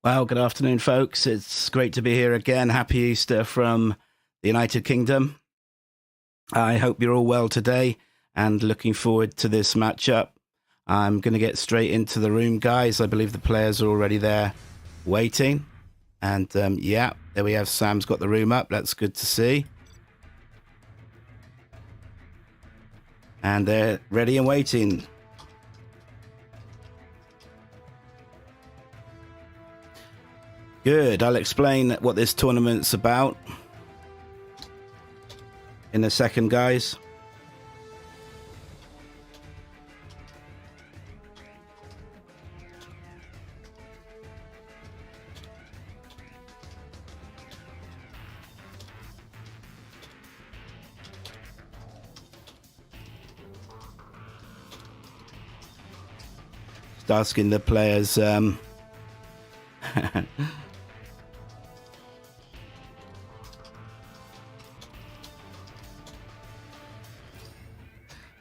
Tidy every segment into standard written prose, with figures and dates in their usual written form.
Well, good afternoon, folks. It's great to be here again. Happy Easter from the United Kingdom. I hope you're all well today and looking forward to this matchup. I'm going to get straight into the room, guys. I believe the players are already there waiting. And yeah, there we have. Sam's got the room up. That's good to see. And they're ready and waiting. Good. I'll explain what this tournament's about in a second, guys. Just asking the players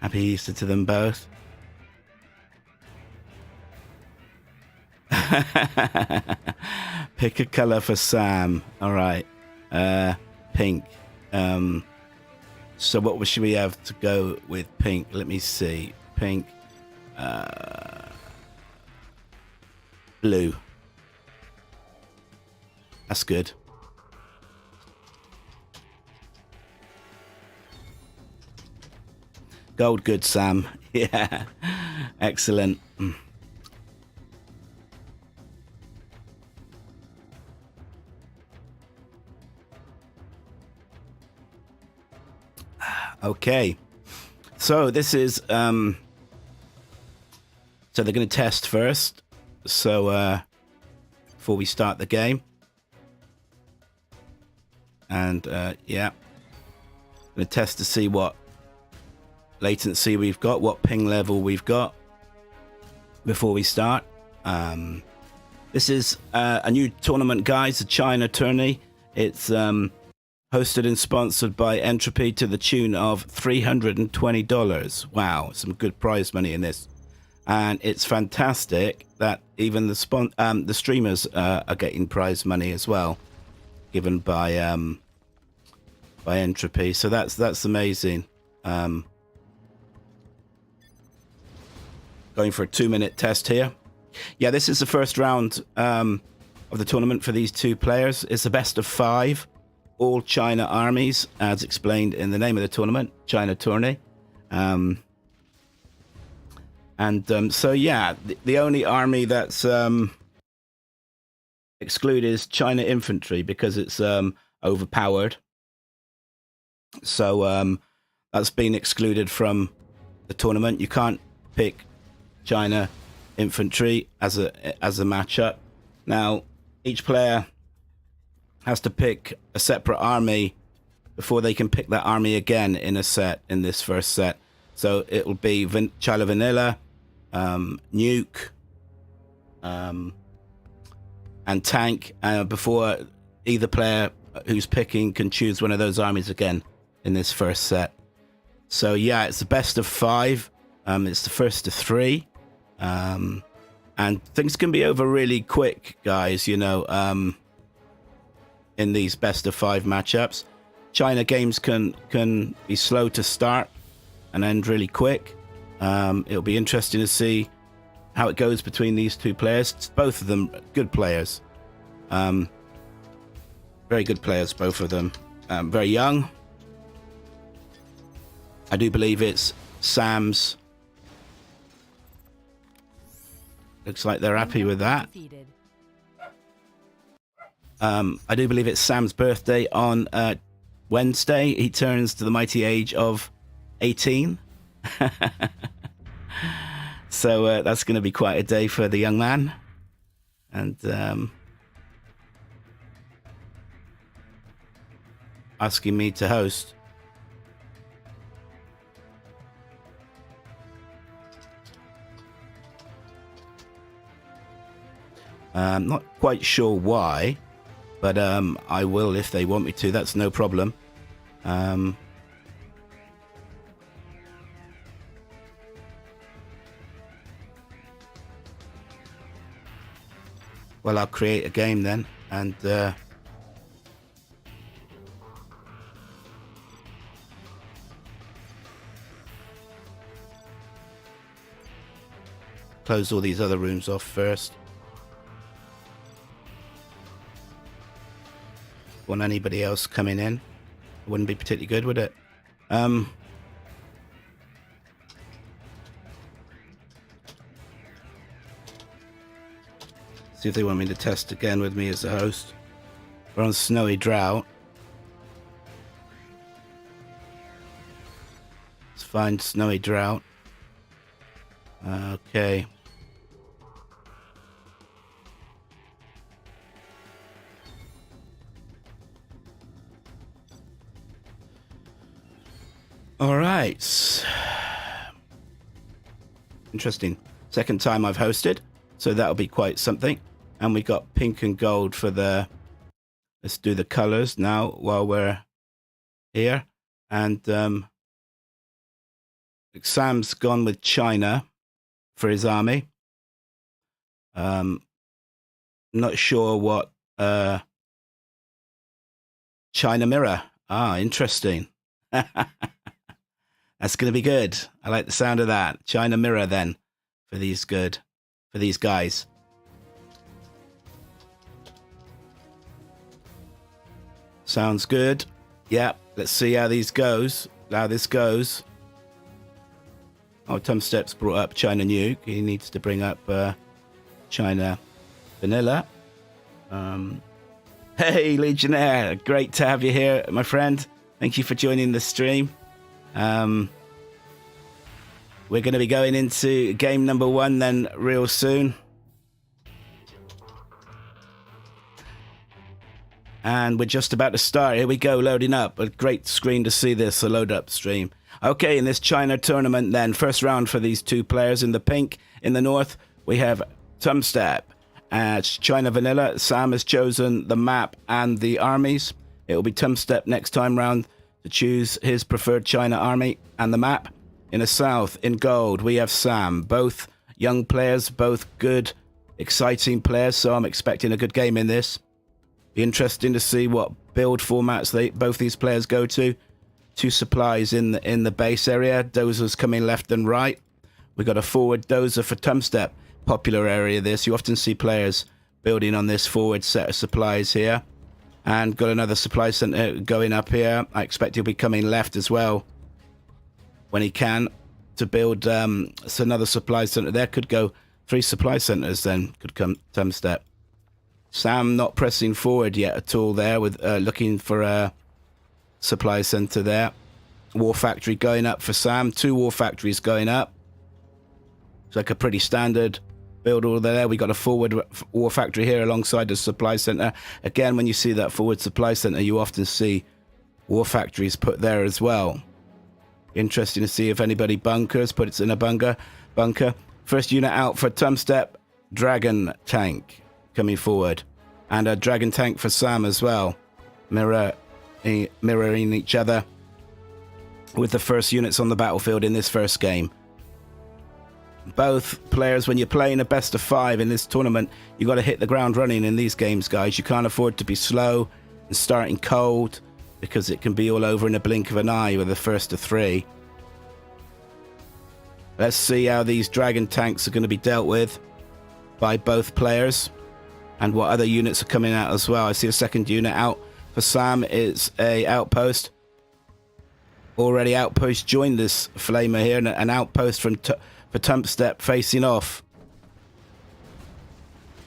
Happy Easter to them both. Pick a color for Sam. All right. Pink. So what should we have to go with pink? Let me see. Pink. Blue. That's good. Gold, good, Sam. Yeah, excellent. Okay, so this is so they're going to test first. So before we start the game, and yeah, going to test to see what latency we've got, what ping level we've got before we start. This is a new tournament, guys, the China Tourney. It's hosted and sponsored by Entropy to the tune of $320. Wow, some good prize money in this. And it's fantastic that even the streamers are getting prize money as well, given by Entropy. So that's amazing. Going for a 2-minute test here. Yeah, this is the first round of the tournament for these two players. It's the best of 5, all China armies, as explained in the name of the tournament, China Tourney. So yeah, the only army that's excluded is China infantry because it's overpowered. So that's been excluded from the tournament. You can't pick China infantry as a matchup. Now each player has to pick a separate army before they can pick that army again in a set, in this first set. So it will be China Vanilla, Nuke, and Tank before either player who's picking can choose one of those armies again in this first set. So yeah, it's the best of 5. It's the first of 3. And things can be over really quick, guys, you know, in these best of 5 matchups. China games can be slow to start and end really quick. It'll be interesting to see how it goes between these two players. Both of them good players. Very good players, both of them. Very young. I do believe it's Sam's. Looks like they're happy with that. I do believe it's Sam's birthday on Wednesday. He turns to the mighty age of 18. So that's going to be quite a day for the young man. And asking me to host. Not quite sure why, but I will if they want me to. That's no problem. Well, I'll create a game then, and close all these other rooms off first. Want anybody else coming in? It wouldn't be particularly good, would it? See if they want me to test again with me as the host. We're on Snowy Drought. Let's find Snowy Drought. Okay. All right. Interesting. Second time I've hosted, so that'll be quite something. And we got pink and gold for the... Let's do the colors now while we're here. And Sam's gone with China for his army. Not sure what... China mirror. Ah, interesting. That's going to be good. I like the sound of that. China mirror then for these guys. Sounds good. Yeah, let's see how this goes. Oh, Tumstep's brought up China Nuke. He needs to bring up China Vanilla. Hey, Legionnaire. Great to have you here, my friend. Thank you for joining the stream. We're going to be going into game number 1 then real soon. And we're just about to start. Here we go, loading up. A great screen to see this, a load up stream. Okay, in this China tournament then, first round for these two players in the pink. In the north, we have Tumstep. It's China Vanilla. Sam has chosen the map and the armies. It will be Tumstep next time round to choose his preferred China army and the map. In the south, in gold, we have Sam. Both young players, both good, exciting players, so I'm expecting a good game in this. Be interesting to see what build formats both these players go to. 2 supplies in the base area. Dozers coming left and right. We got a forward dozer for Tumstep. Popular area this. You often see players building on this forward set of supplies here. And got another supply center going up here. I expect he'll be coming left as well when he can to build another supply center. There could go 3 supply centers then. Could come Tumstep. Sam not pressing forward yet at all there with looking for a supply center there. War factory going up for Sam. 2 war factories going up. It's like a pretty standard build order there. We got a forward war factory here alongside the supply center. Again, when you see that forward supply center, you often see war factories put there as well. Interesting to see if anybody bunkers, puts in a bunker. First unit out for Tumstep, Dragon Tank coming forward. And a Dragon Tank for Sam as well. Mirroring each other with the first units on the battlefield in this first game. Both players, when you're playing a best of 5 in this tournament, you got to hit the ground running in these games, guys. You can't afford to be slow and starting cold, because it can be all over in a blink of an eye with the first of 3. Let's see how these Dragon Tanks are going to be dealt with by both players, and what other units are coming out as well. I see a second unit out for Sam. It's a outpost. Already outpost joined this flamer here, and an outpost for Tumstep facing off.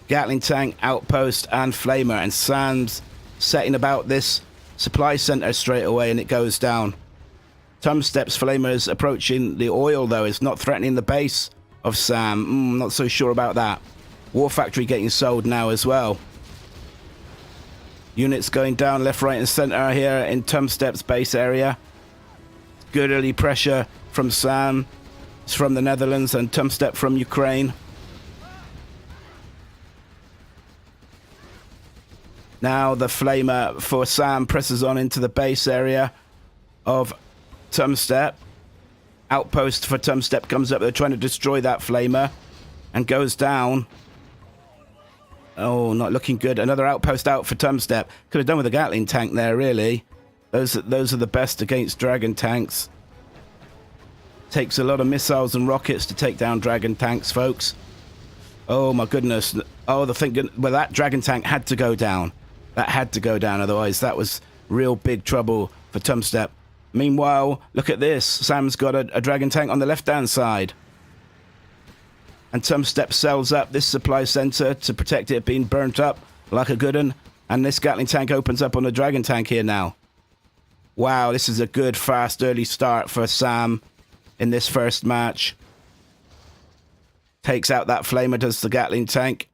Gatling tank, outpost, and flamer, and Sam's setting about this supply center straight away, and it goes down. Tumstep's flamer is approaching the oil, though. It's not threatening the base of Sam. Not so sure about that. War factory getting sold now as well. Units going down left, right, and center here in Tumstep's base area. Good early pressure from Sam. It's from the Netherlands, and Tumstep from Ukraine. Now the flamer for Sam presses on into the base area of Tumstep. Outpost for Tumstep comes up. They're trying to destroy that flamer and goes down. Oh, not looking good. Another outpost out for Tumstep. Could have done with a Gatling tank there, really. Those are the best against dragon tanks. Takes a lot of missiles and rockets to take down dragon tanks, folks. Oh, my goodness. Oh, well, that dragon tank had to go down. That had to go down, otherwise that was real big trouble for Tumstep. Meanwhile, look at this. Sam's got a dragon tank on the left-hand side. And Tumstep sells up this supply center to protect it being burnt up like a good one. And this Gatling tank opens up on the dragon tank here now. Wow, this is a good, fast, early start for Sam in this first match. Takes out that flamer, does the Gatling tank.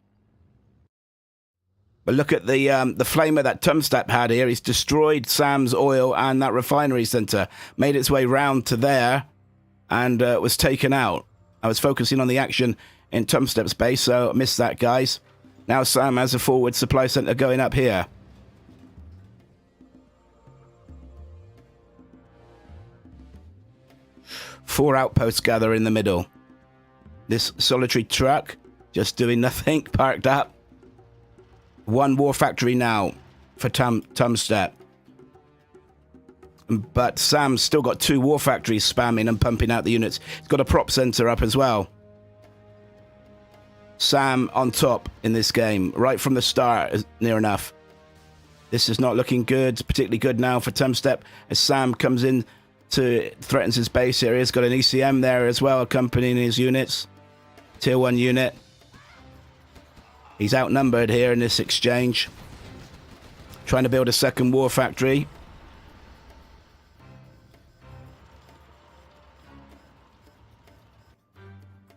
But look at the flamer that Tumstep had here. He's destroyed Sam's oil and that refinery center. Made its way round to there and was taken out. I was focusing on the action in Tumstep's base, so I missed that, guys. Now Sam has a forward supply center going up here. Four outposts gather in the middle. This solitary truck just doing nothing, parked up. One war factory now for Tumstep. But Sam's still got two war factories spamming and pumping out the units. He's got a prop center up as well. Sam on top in this game, right from the start, near enough. This is not looking good, particularly good now for Tumstep as Sam comes in to threatens his base here. He's got an ECM there as well, accompanying his units. Tier 1 unit. He's outnumbered here in this exchange. Trying to build a second war factory.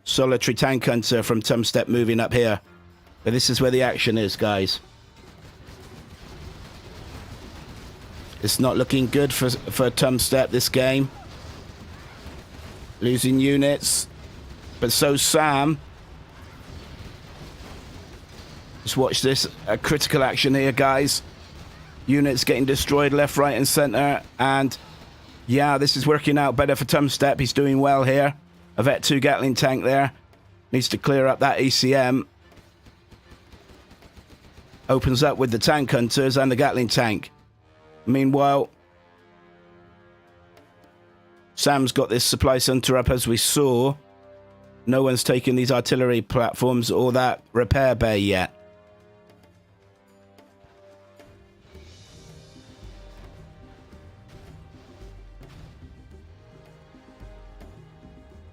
Solitary tank hunter from Tumstep moving up here. But this is where the action is, guys. It's not looking good for Tumstep this game. Losing units. But so Sam. Just watch this. A critical action here, guys. Units getting destroyed left, right, and center. And yeah, this is working out better for Tumstep. He's doing well here. A Vet 2 Gatling tank there. Needs to clear up that ECM. Opens up with the tank hunters and the Gatling tank. Meanwhile, Sam's got this supply center up as we saw. No one's taken these artillery platforms or that repair bay yet.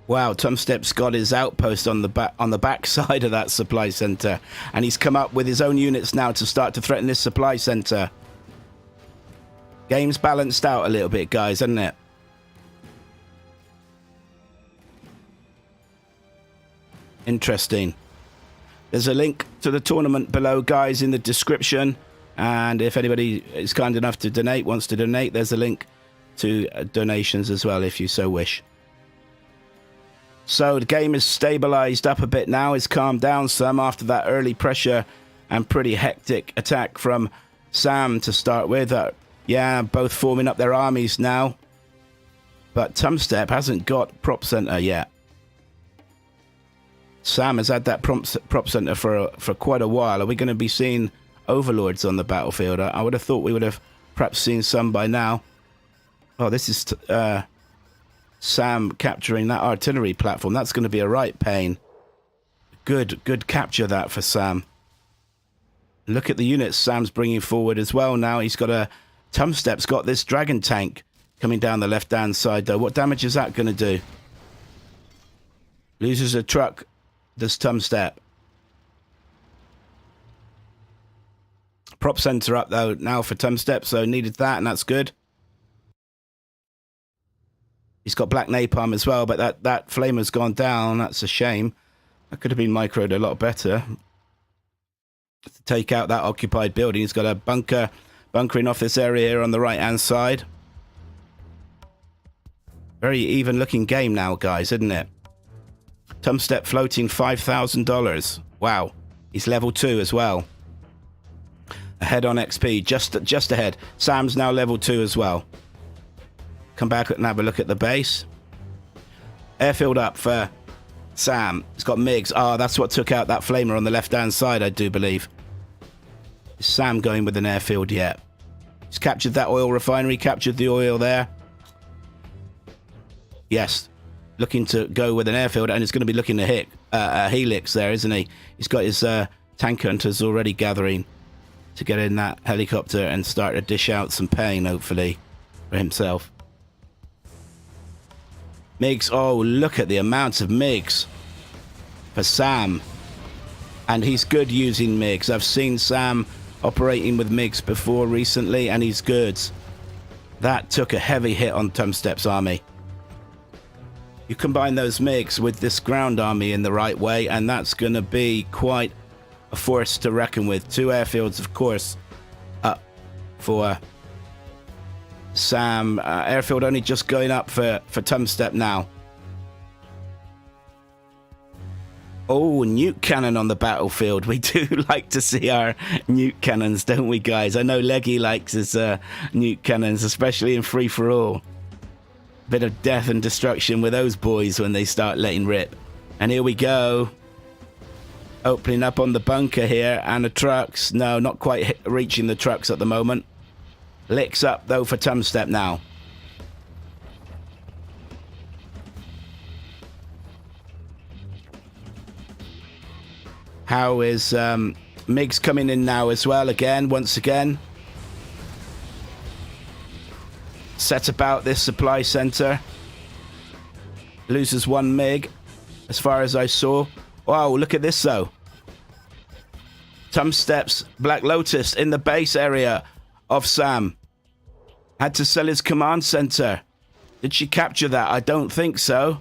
Wow, Tumstep's got his outpost on the back side of that supply center, and he's come up with his own units now to start to threaten this supply center. Game's balanced out a little bit, guys, hasn't it? Interesting. There's a link to the tournament below, guys, in the description, and if anybody is kind enough to donate, wants to donate, there's a link to donations as well if you so wish. So the game is stabilized up a bit now. It's calmed down some after that early pressure and pretty hectic attack from Sam to start with. Yeah, both forming up their armies now. But Tumstep hasn't got prop center yet. Sam has had that prop center for quite a while. Are we going to be seeing overlords on the battlefield? I would have thought we would have perhaps seen some by now. Oh, this is Sam capturing that artillery platform. That's going to be a right pain. Good capture that for Sam. Look at the units Sam's bringing forward as well now. He's got Tumstep's got this dragon tank coming down the left-hand side, though. What damage is that going to do? Loses a truck, does Tumstep. Prop center up, though, now for Tumstep, so needed that, and that's good. He's got black napalm as well, but that flamer's gone down. That's a shame. That could have been microed a lot better. To take out that occupied building, he's got a bunkering off this area here on the right-hand side. Very even-looking game now, guys, isn't it? Tumstep floating $5,000. Wow. He's level 2 as well. Ahead on XP, just ahead. Sam's now level 2 as well. Come back and have a look at the base. Airfield up for Sam. He's got MiGs. Oh, that's what took out that flamer on the left-hand side, I do believe. Is Sam going with an airfield yet? He's captured that oil refinery, captured the oil there. Yes, looking to go with an airfield, and it's going to be looking to hit Helix there, isn't he? He's got his tank hunters already gathering to get in that helicopter and start to dish out some pain, hopefully, for himself. MiGs, oh, look at the amount of MiGs for Sam. And he's good using MiGs. I've seen Sam operating with MiGs before recently, and he's good. That took a heavy hit on Tumstep's army. You combine those MiGs with this ground army in the right way, and that's going to be quite a force to reckon with. 2 airfields, of course, up for Sam. Airfield only just going up for Tumstep now. Oh, nuke cannon on the battlefield. We do like to see our nuke cannons, don't we, guys? I know Leggy likes his nuke cannons, especially in free-for-all. Bit of death and destruction with those boys when they start letting rip. And here we go. Opening up on the bunker here, and the trucks. No, not quite reaching the trucks at the moment. Licks up, though, for Tumstep now. How is MiGs coming in now as well, once again. Set about this supply center. Loses 1 MiG, as far as I saw. Wow, look at this, though. Tumstep's Black Lotus in the base area of Sam. Had to sell his command center. Did she capture that? I don't think so.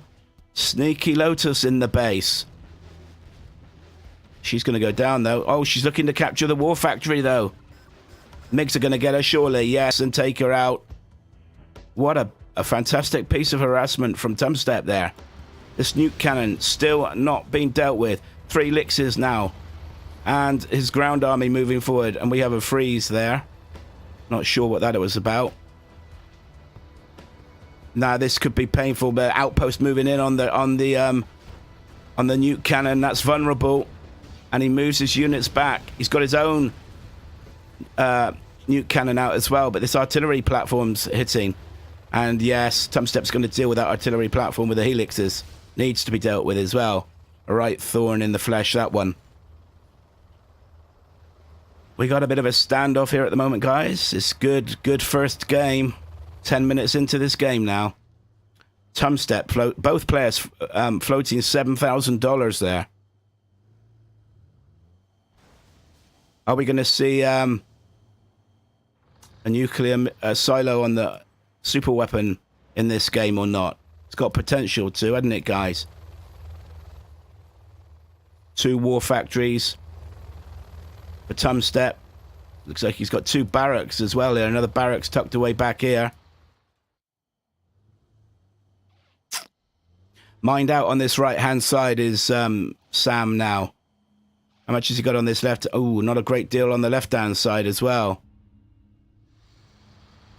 Sneaky Lotus in the base. She's going to go down, though. Oh, she's looking to capture the war factory, though. MiGs are going to get her, surely. Yes, and take her out. What a fantastic piece of harassment from Tumstep there. This nuke cannon still not being dealt with. 3 Lixes now. And his ground army moving forward. And we have a freeze there. Not sure what that was about. Now, this could be painful. But outpost moving in on the nuke cannon. That's vulnerable. And he moves his units back. He's got his own nuke cannon out as well. But this artillery platform's hitting. And yes, Tumstep's going to deal with that artillery platform with the helixes. Needs to be dealt with as well. A right thorn in the flesh, that one. We got a bit of a standoff here at the moment, guys. It's good first game. 10 minutes into this game now. Tumstep, both players floating $7,000 there. Are we going to see a nuclear silo on the super weapon in this game or not? It's got potential to, hasn't it, guys? 2 war factories for Tumstep. Looks like he's got 2 barracks as well here. Another barracks tucked away back here. Mined out on this right-hand side is Sam now. How much has he got on this left? Oh, not a great deal on the left-hand side as well.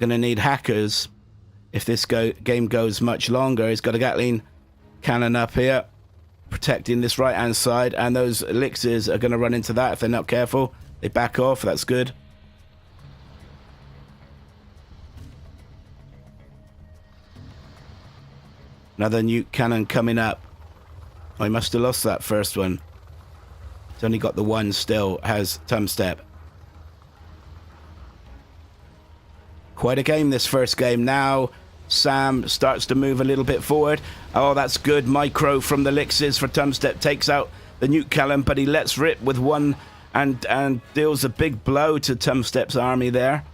Gonna need hackers if this game goes much longer. He's got a Gatling cannon up here, protecting this right-hand side, and those elixirs are going to run into that if they're not careful. They back off. That's good. Another nuke cannon coming up. Oh, he must have lost that first one. He's only got the one still, has Tumstep. Quite a game, this first game. Now Sam starts to move a little bit forward. Oh, that's good. Micro from the Lixes for Tumstep. Takes out the nuke cannon, but he lets rip with one and deals a big blow to Tumstep's army there.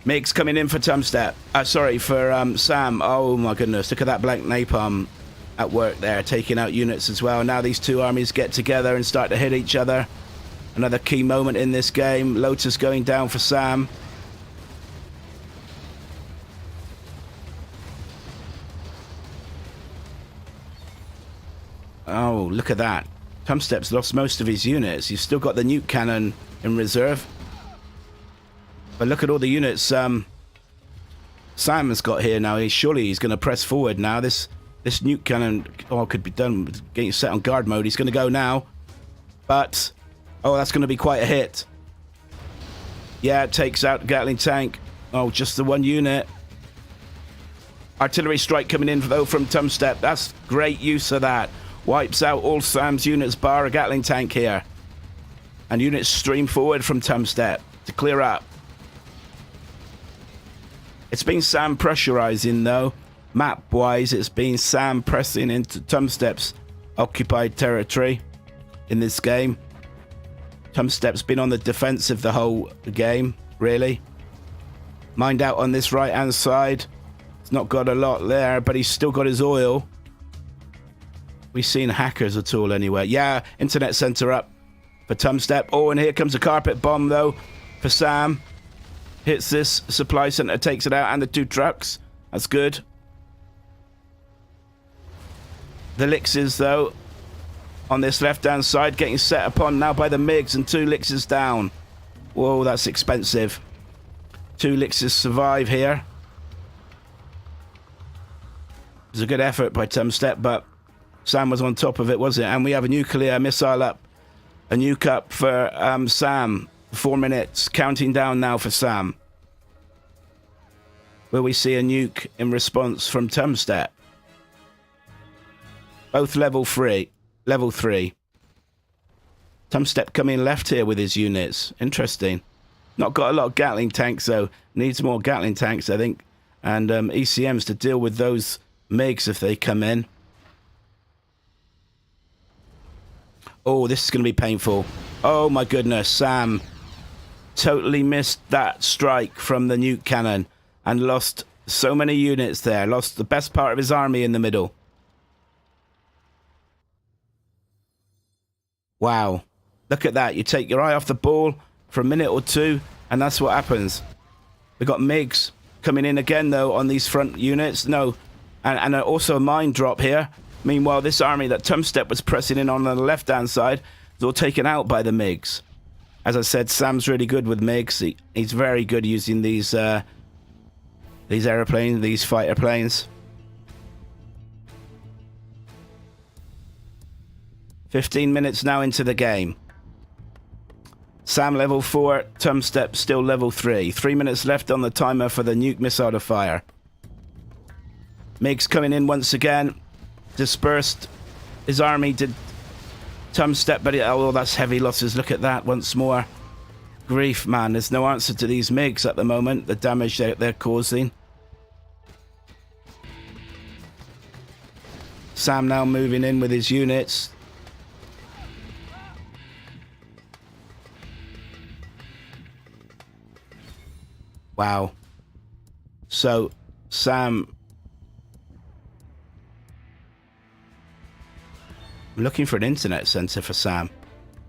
MiGs coming in for Tumstep. Sorry, for Sam. Oh my goodness, look at that blank napalm at work there, taking out units as well. Now these 2 armies get together and start to hit each other. Another key moment in this game. Lotus going down for Sam. Oh, look at that. Tumstep's lost most of his units. He's still got the nuke cannon in reserve. But look at all the units Sam has got here now. Surely he's going to press forward now. This nuke cannon could be done getting set on guard mode. He's going to go now. But Oh, that's going to be quite a hit. Yeah, it takes out the Gatling tank. Oh, just the one unit. Artillery strike coming in, though, from Tumstep. That's great use of that. Wipes out all Sam's units, bar a Gatling tank here. And units stream forward from Tumstep to clear up. It's been Sam pressurizing, though. Map-wise, it's been Sam pressing into Tumstep's occupied territory in this game. Tumstep's been on the defensive the whole game, really. Mined out on this right-hand side. He's not got a lot there, but he's still got his oil. We seen hackers at all anywhere? Yeah, internet center up for Tumstep. Oh, and here comes a carpet bomb, though, for Sam. Hits this supply center, takes it out, and the 2 trucks. That's good. The Lixes, though, on this left-hand side, getting set upon now by the MiGs, and 2 Lixes down. Whoa, that's expensive. 2 Lixes survive here. It was a good effort by Tumstep, but Sam was on top of it, was it? And we have a nuclear missile up. A nuke up for Sam. 4 minutes, counting down now for Sam. Will we see a nuke in response from Tumstep? Both level 3. Level 3. Tumstep coming left here with his units. Interesting. Not got a lot of Gatling tanks, though. Needs more Gatling tanks, I think. And ECMs to deal with those MiGs if they come in. Oh, this is going to be painful. Oh, my goodness. Sam totally missed that strike from the nuke cannon and lost so many units there. Lost the best part of his army in the middle. Wow. Look at that. You take your eye off the ball for a minute or two, and that's what happens. We've got MiGs coming in again, though, on these front units. No. And also a mine drop here. Meanwhile, this army that Tumstep was pressing in on the left-hand side is all taken out by the MiGs. As I said, Sam's really good with MiGs. He's very good using these aeroplanes, these fighter planes. 15 minutes now into the game. Sam level 4, Tumstep still level 3. 3 minutes left on the timer for the nuke missile to fire. MiGs coming in once again. Dispersed his army, did Tumstep, but oh, that's heavy losses. Look at that once more. Grief, man. There's no answer to these MiGs at the moment. The damage they're causing. Sam now moving in with his units. Wow. So, Sam... I'm looking for an internet center for Sam.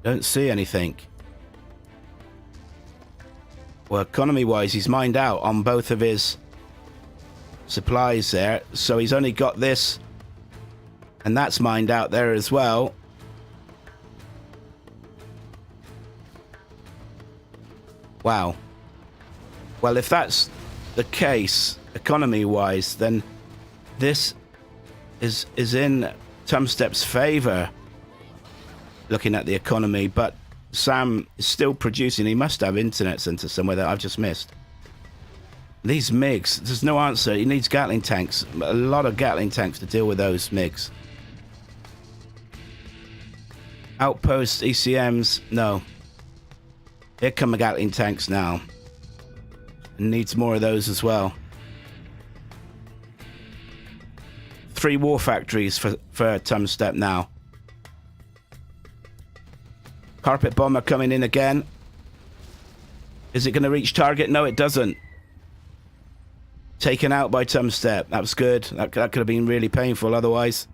Don't see anything. Well, economy-wise, he's mined out on both of his supplies there. So he's only got this. And that's mined out there as well. Wow. Well, if that's the case, economy-wise, then this is in Tumstep's favor, looking at the economy, but Sam is still producing. He must have internet center somewhere that I've just missed. These MiGs, there's no answer. He needs Gatling tanks, a lot of Gatling tanks to deal with those MiGs. Outpost ECMs, no. Here come the Gatling tanks now. And needs more of those as well. 3 war factories for Tumstep now. Carpet bomber coming in again. Is it going to reach target? No, it doesn't. Taken out by Tumstep. That was good. That could have been really painful otherwise.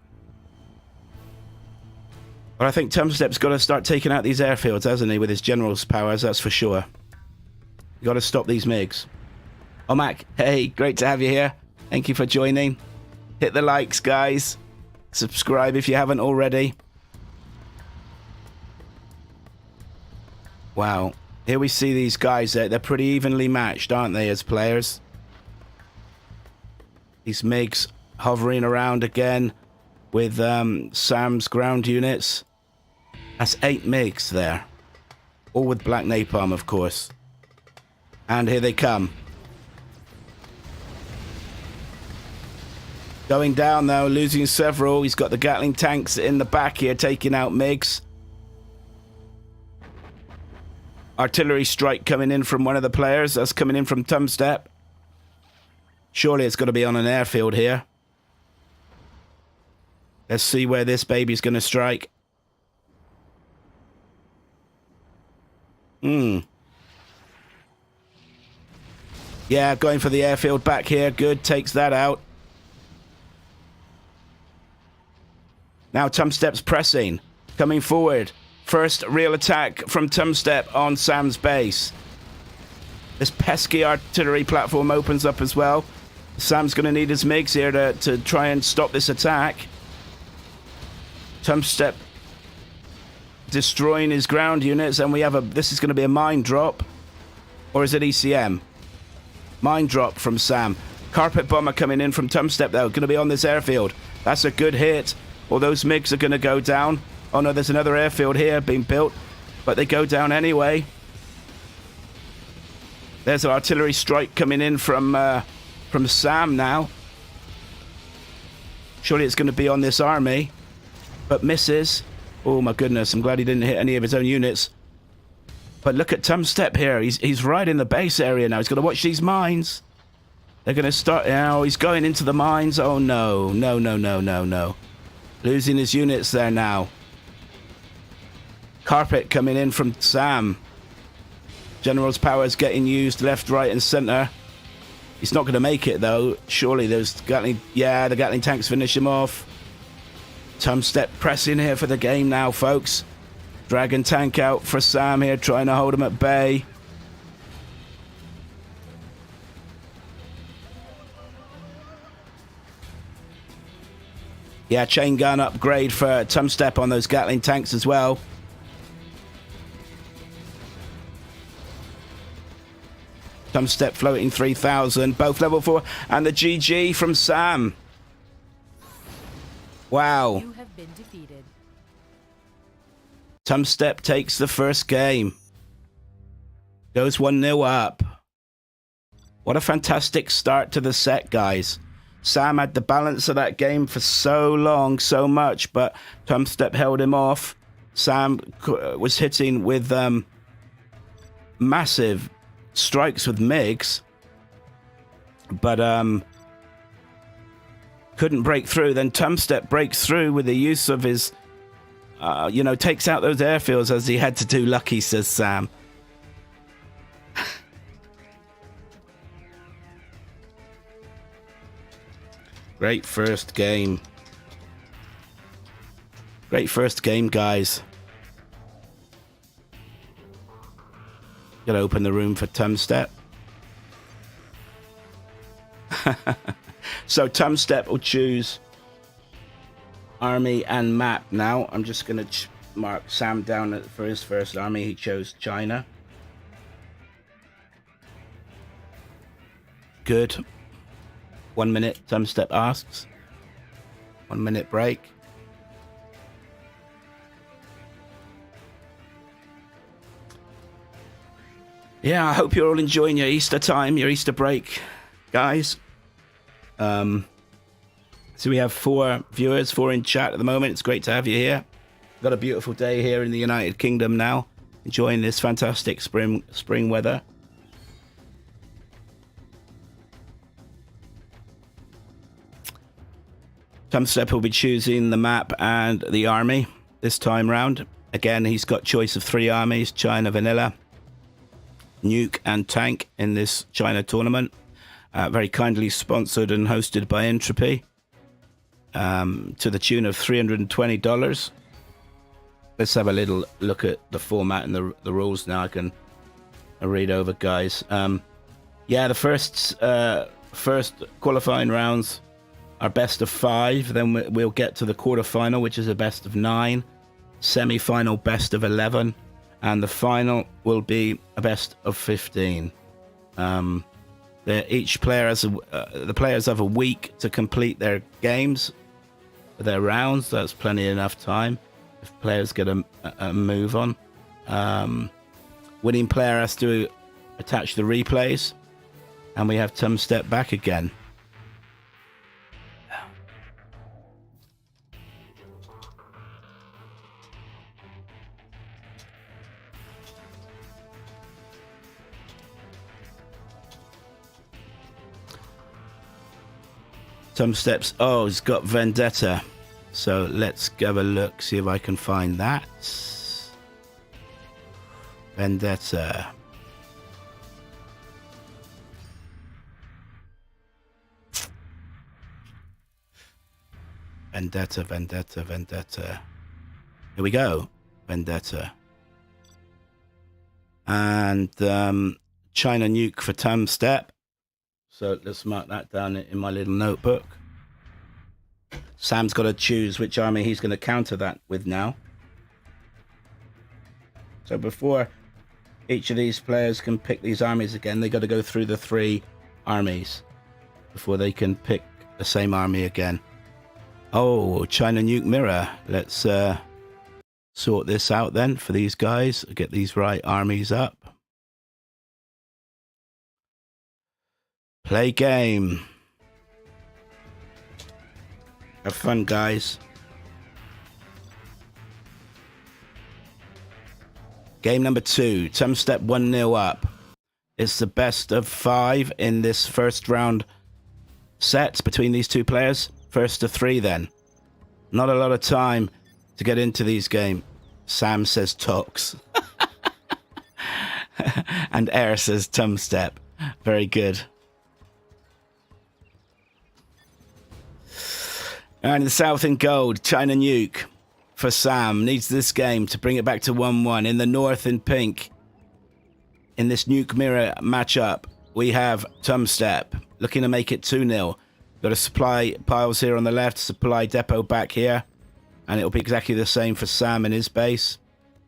But I think Tumstep's got to start taking out these airfields, hasn't he, with his general's powers, that's for sure. You got to stop these MiGs. Oh, Mac, hey, great to have you here. Thank you for joining. Hit the likes, guys. Subscribe if you haven't already. Wow. Here we see these guys. They're pretty evenly matched, aren't they, as players? These MiGs hovering around again with Sam's ground units. That's 8 MiGs there. All with black napalm, of course. And here they come. Going down, though, losing several. He's got the Gatling tanks in the back here, taking out MiGs. Artillery strike coming in from one of the players. That's coming in from Tumstep. Surely it's got to be on an airfield here. Let's see where this baby's going to strike. Yeah, going for the airfield back here. Good, takes that out. Now Tumstep's pressing, coming forward. First real attack from Tumstep on Sam's base. This pesky artillery platform opens up as well. Sam's going to need his MiGs here to try and stop this attack. Tumstep destroying his ground units, and we have this is going to be a mine drop. Or is it ECM? Mine drop from Sam. Carpet bomber coming in from Tumstep, though. Going to be on this airfield. That's a good hit. All those MiGs are going to go down. Oh no, there's another airfield here being built, but they go down anyway. There's an artillery strike coming in from Sam now. Surely it's going to be on this army, but misses. Oh my goodness, I'm glad he didn't hit any of his own units. But look at Tumstep here. He's right in the base area now. He's got to watch these mines. They're going to start now. He's going into the mines. Oh no, no, no, no, no, no. Losing his units there now. Carpet coming in from Sam. General's powers getting used left, right, and center. He's not going to make it, though. Surely those Gatling... Yeah, the Gatling tanks finish him off. Tumstep pressing here for the game now, folks. Dragon tank out for Sam here, trying to hold him at bay. Yeah, chain gun upgrade for Tumstep on those Gatling tanks as well. Tumstep floating 3,000, both level 4, and the GG from Sam. Wow. You have been defeated. Tumstep takes the first game. Goes 1-0 up. What a fantastic start to the set, guys. Sam had the balance of that game for so long, so much, but Tumstep held him off. Sam was hitting with massive strikes with MiGs, but couldn't break through. Then Tumstep breaks through with the use of his, takes out those airfields as he had to do. Lucky, says Sam. Great first game. Great first game, guys. Gotta open the room for Tumstep. So Tumstep will choose army and map now. I'm just gonna mark Sam down for his first army. He chose China. Good. 1 minute, Tumstep asks. 1 minute break. Yeah, I hope you're all enjoying your Easter time, your Easter break, guys. So we have 4 viewers, 4 in chat at the moment. It's great to have you here. We've got a beautiful day here in the United Kingdom now, enjoying this fantastic spring weather. Tumstep will be choosing the map and the army this time round. Again, he's got choice of 3 armies: China, Vanilla, Nuke, and Tank in this China tournament. Very kindly sponsored and hosted by Entropy, to the tune of $320. Let's have a little look at the format and the rules now. I can read over, guys. Yeah, the first qualifying rounds are best of 5. Then we'll get to the quarterfinal, which is a best of 9. Semi-final, best of 11. And the final will be a best of 15. Each player has the players have a week to complete their games, their rounds. That's plenty enough time if players get a move on. winning player has to attach the replays. And we have Tumstep back again. Tumstep's, oh, he's got Vendetta. So let's have a look, see if I can find that. Vendetta. Vendetta, Vendetta, Vendetta. Here we go. Vendetta. And China Nuke for Tumstep. So let's mark that down in my little notebook. Sam's got to choose which army he's going to counter that with now. So before each of these players can pick these armies again, they got to go through the 3 armies before they can pick the same army again. Oh, China Nuke Mirror. Let's sort this out then for these guys. Get these right armies up. Play game. Have fun, guys. Game number 2. Tumstep 1-0 up. It's the best of 5 in this first round set between these 2 players. First to 3 then. Not a lot of time to get into these games. Sam says Tox. And Air says Tumstep. Very good. And in the south in gold, China Nuke for Sam. Needs this game to bring it back to 1-1. In the north in pink, in this Nuke Mirror matchup, we have Tumstep looking to make it 2-0. Got a supply piles here on the left, supply depot back here. And it'll be exactly the same for Sam in his base.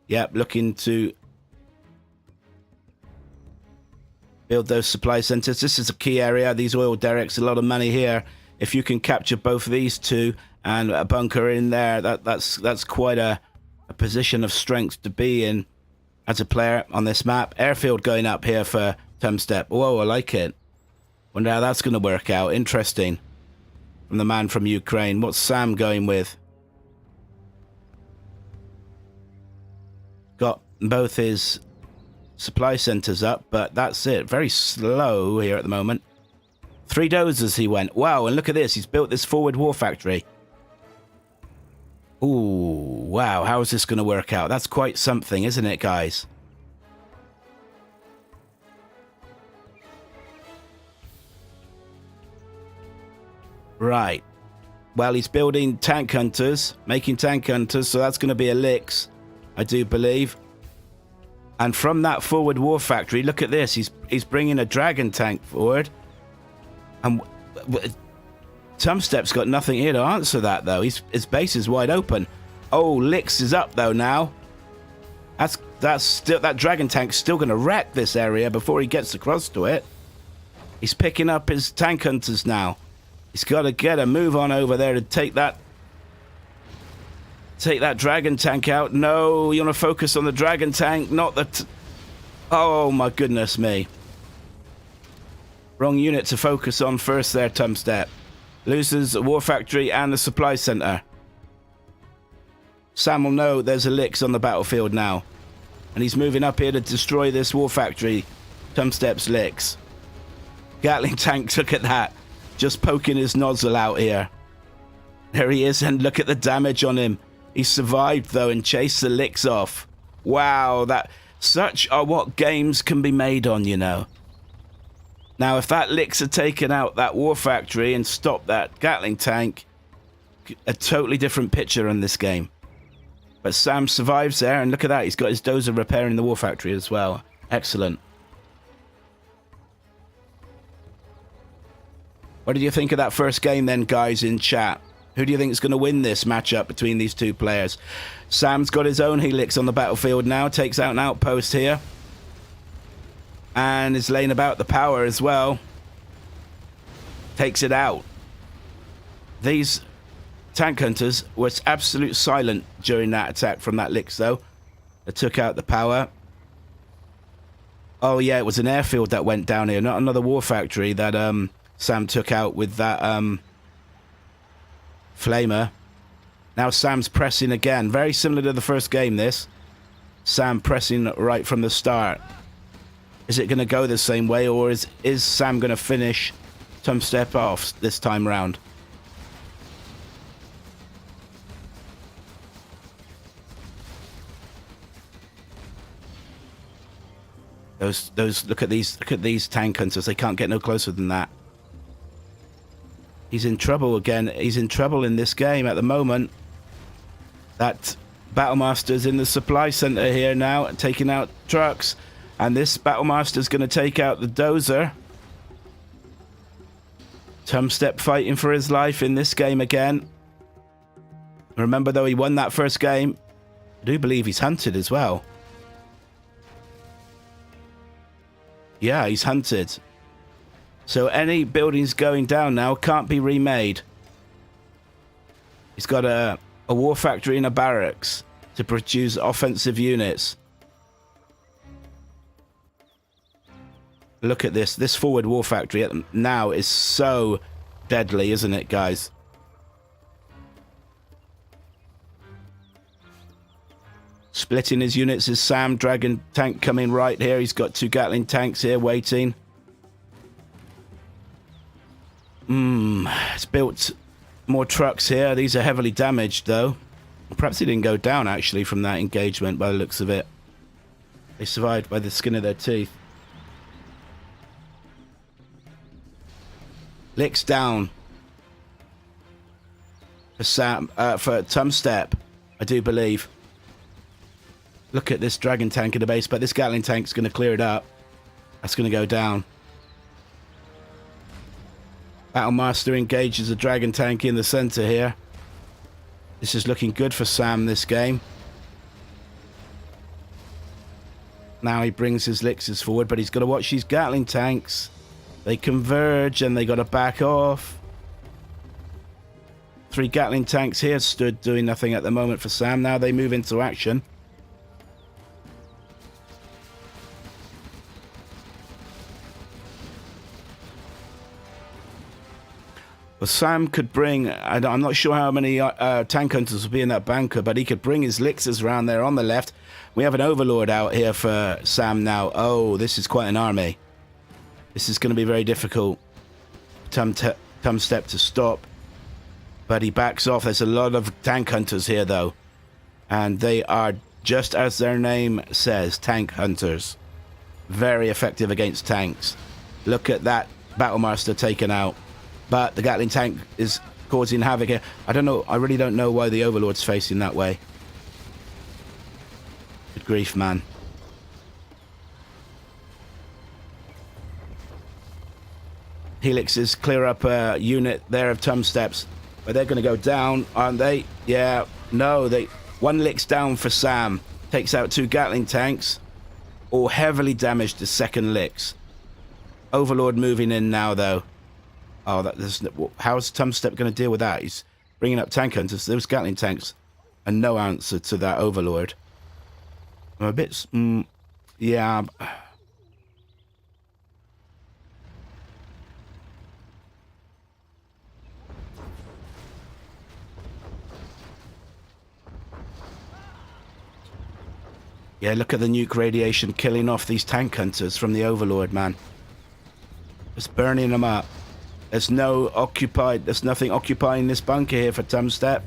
Yep, looking to build those supply centers. This is a key area. These oil derricks, a lot of money here. If you can capture both of these 2 and a bunker in there, that's quite a position of strength to be in as a player on this map. Airfield going up here for Tumstep. Whoa, I like it. Wonder how that's going to work out. Interesting. From the man from Ukraine. What's Sam going with? Got both his supply centers up, but that's it. Very slow here at the moment. 3 dozers he went. Wow, and look at this. He's built this forward war factory. Ooh, wow. How is this going to work out? That's quite something, isn't it, guys? Right. Well, he's building tank hunters, making tank hunters, so that's going to be a licks, I do believe. And from that forward war factory, look at this. He's bringing a dragon tank forward. And Tumstep's got nothing here to answer that, though. His base is wide open. Oh, Licks is up, though, now. That's still, that dragon tank's still going to wreck this area before he gets across to it. He's picking up his tank hunters now. He's got to get a move on over there to take that dragon tank out. No, you want to focus on the dragon tank, not the... Oh, my goodness me. Wrong unit to focus on first there, Tumstep. Loses a war factory and the supply center. Sam will know there's a Licks on the battlefield now. And he's moving up here to destroy this war factory. Tumstep's Licks. Gatling tank, look at that. Just poking his nozzle out here. There he is, and look at the damage on him. He survived, though, and chased the Licks off. Wow, such are what games can be made on, you know. Now, if that Licks had taken out that war factory and stopped that Gatling tank, a totally different picture in this game. But Sam survives there, and look at that. He's got his dozer repairing the war factory as well. Excellent. What did you think of that first game then, guys, in chat? Who do you think is going to win this matchup between these 2 players? Sam's got his own helix on the battlefield now. Takes out an outpost here. And is laying about the power as well. Takes it out. These tank hunters were absolute silent during that attack from that Licks, though. They took out the power. Oh yeah, it was an airfield that went down here, not another war factory that Sam took out with that flamer. Now Sam's pressing again, very similar to the first game this. Sam pressing right from the start. Is it going to go the same way, or is Sam going to finish Tumstep off this time round? Those look at these tank hunters. They can't get no closer than that. He's in trouble again. He's in trouble in this game at the moment. That Battlemaster's in the supply center here now, taking out trucks, and this Battlemaster's going to take out the dozer. Tumstep fighting for his life in this game again. Remember though, he won that first game. I do believe he's hunted as well. Yeah, he's hunted. So any buildings going down now can't be remade. He's got a war factory and a barracks to produce offensive units. Look at this. This forward war factory now is so deadly, isn't it, guys? Splitting his units is Sam. Dragon tank coming right here. He's got 2 Gatling tanks here waiting. It's built more trucks here. These are heavily damaged, though. Perhaps he didn't go down, actually, from that engagement, by the looks of it. They survived by the skin of their teeth. Licks down. For Tumstep, I do believe. Look at this dragon tank in the base, but this Gatling tank's going to clear it up. That's going to go down. Battlemaster engages a dragon tank in the center here. This is looking good for Sam this game. Now he brings his Lixers forward, but he's got to watch these Gatling tanks. They converge and they got to back off. 3 Gatling tanks here stood doing nothing at the moment for Sam. Now they move into action. Well, Sam could bring, I'm not sure how many tank hunters will be in that bunker, but he could bring his Lixers around there on the left. We have an Overlord out here for Sam now. Oh, this is quite an army. This is going to be very difficult. Tumstep to stop. But he backs off. There's a lot of tank hunters here, though. And they are, just as their name says, tank hunters. Very effective against tanks. Look at that Battlemaster taken out. But the Gatling tank is causing havoc here. I don't know. I really don't know why the Overlord's facing that way. Good grief, man. Helixes clear up a unit there of Tumsteps. But they're going to go down, aren't they? Yeah. No, one licks down for Sam. Takes out 2 Gatling tanks. All heavily damaged the second licks. Overlord moving in now, though. Oh, how's Tumstep going to deal with that? He's bringing up tank hunters. Those Gatling tanks are no answer to that Overlord. I'm a bit... yeah. Yeah, look at the nuke radiation killing off these tank hunters from the Overlord, man. Just burning them up. There's nothing occupying this bunker here for Tumstep.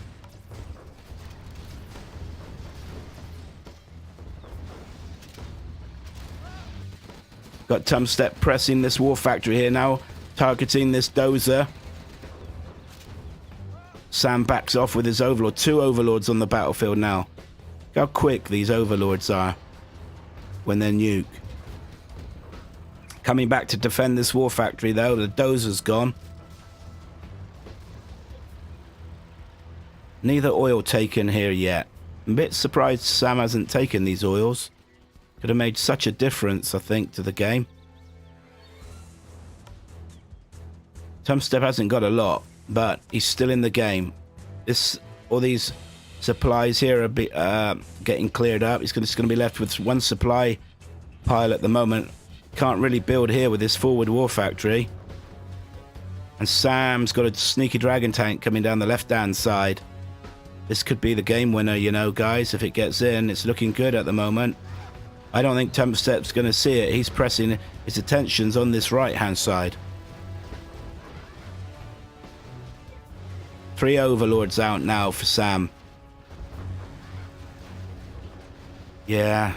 Got Tumstep pressing this war factory here now, targeting this dozer. Sam backs off with his Overlord. 2 Overlords on the battlefield now. Look how quick these Overlords are when they're nuke. Coming back to defend this war factory, though. The dozer's gone. Neither oil taken here yet. I'm a bit surprised Sam hasn't taken these oils. Could have made such a difference, I think, to the game. Tumstep hasn't got a lot, but he's still in the game. All these supplies here are getting cleared up. He's just going to be left with 1 supply pile at the moment. Can't really build here with this forward war factory. And Sam's got a sneaky dragon tank coming down the left-hand side. This could be the game winner, you know, guys. If it gets in, it's looking good at the moment. I don't think Tumstep's going to see it. He's pressing his attentions on this right-hand side. 3 overlords out now for Sam. Yeah.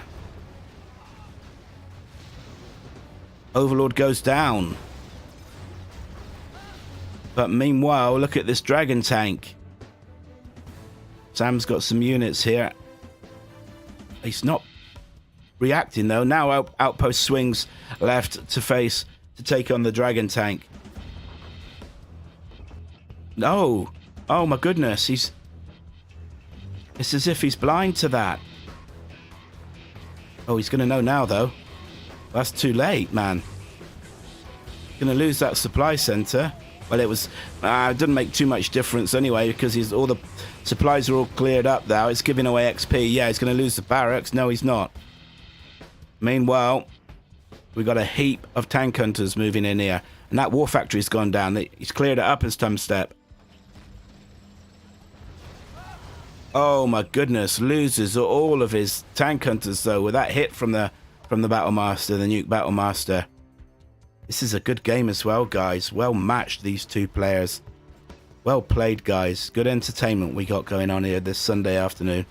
Overlord goes down. But meanwhile, look at this dragon tank. Sam's got some units here. He's not reacting though. Now outpost swings left to take on the dragon tank. No. Oh my goodness. It's as if he's blind to that. Oh, he's going to know now though. That's too late, man. Going to lose that supply center. Well, it didn't make too much difference anyway because all the supplies are all cleared up now. It's giving away XP. Yeah, he's going to lose the barracks. No, he's not. Meanwhile, we got a heap of tank hunters moving in here. And that war factory's gone down. He's cleared it up as Tumstep. Oh my goodness, loses all of his tank hunters though with that hit from the Battlemaster, the Nuke Battlemaster. This is a good game as well, guys. Well matched, these two players. Well played, guys. Good entertainment we got going on here this Sunday afternoon.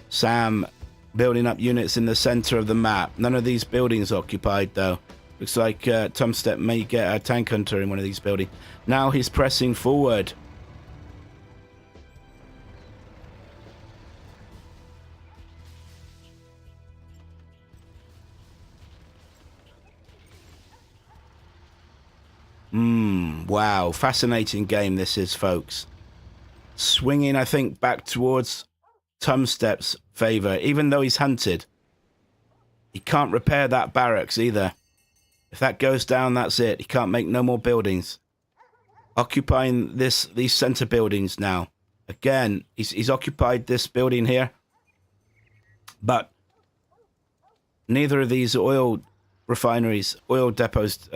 Sam building up units in the center of the map. None of these buildings occupied though. Looks like Tumstep may get a tank hunter in one of these buildings. Now he's pressing forward. Wow, fascinating game this is, folks. Swinging, I think, back towards Tumstep's favor, even though he's hunted. He can't repair that barracks either. If that goes down, that's it. He can't make no more buildings. Occupying these center buildings now. Again, he's occupied this building here. But neither of these oil refineries, oil depots,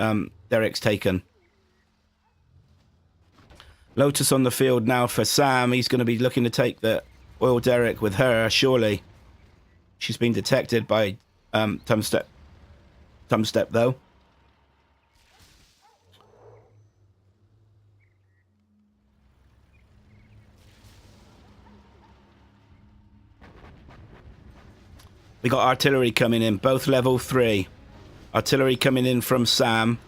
Derek's taken. Lotus on the field now for Sam. He's going to be looking to take the oil derrick with her, surely. She's been detected by Tumstep though. We got artillery coming in, both level 3. Artillery coming in from Sam.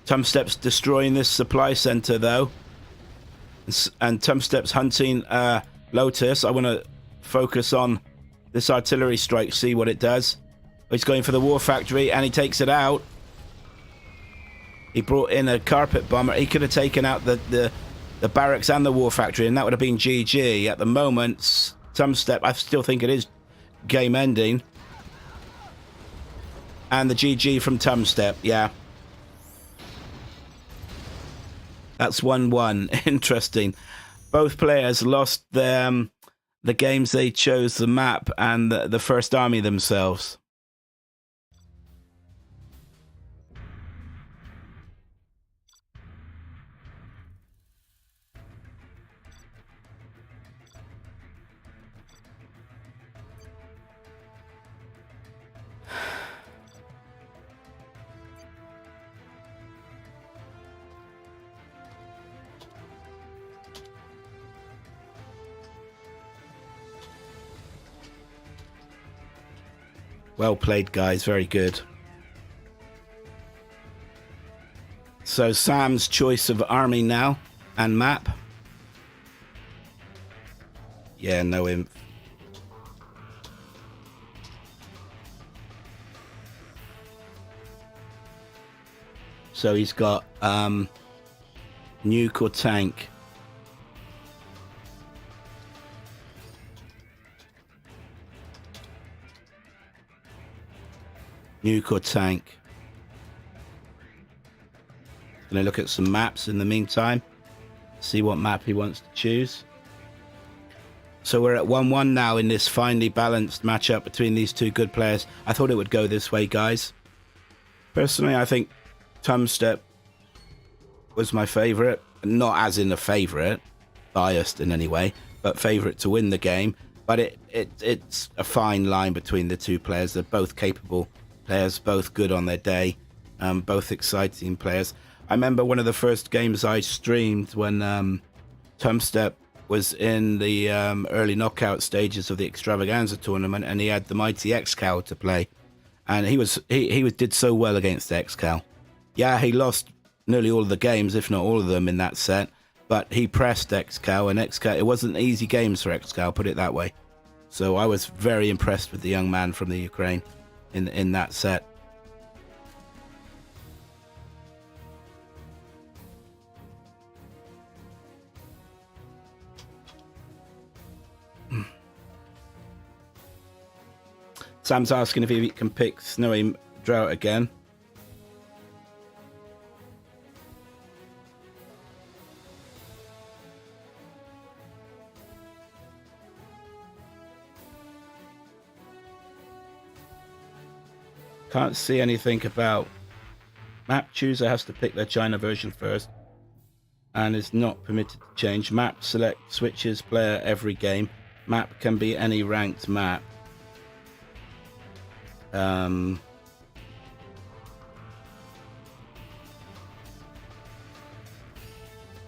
Tumstep's destroying this supply center though. And Tumstep's hunting Lotus. I want to focus on this artillery strike, see what it does. He's going for the war factory and he takes it out. He brought in a carpet bomber. He could have taken out the barracks and the war factory and that would have been GG. At the moment, Tumstep, I still think it is game ending. And the GG from Tumstep, yeah. That's 1-1. Interesting. Both players lost the games they chose, the map and the first army themselves. Well played, guys. Very good. So Sam's choice of army now and map. Yeah, no imp. So he's got nuke or tank. Nuke or tank. Gonna look at some maps in the meantime. See what map he wants to choose. So we're at 1-1 now in this finely balanced matchup between these two good players. I thought it would go this way, guys. Personally, I think Tumstep was my favourite. Not as in a favourite, biased in any way, but favourite to win the game. But it's a fine line between the two players. They're both capable players, both good on their day, both exciting players. I remember one of the first games I streamed when Tumstep was in the early knockout stages of the Extravaganza tournament, and he had the mighty X-Cal to play, and he did so well against X-Cal. Yeah, he lost nearly all of the games, if not all of them, in that set, but he pressed X-Cal, and X-Cal, it wasn't easy games for X-Cal, put it that way. So I was very impressed with the young man from the Ukraine in that set. Sam's asking if he can pick Snowy Drought again. Can't see anything about map chooser has to pick their China version first and is not permitted to change. Map select switches player every game. Map can be any ranked map.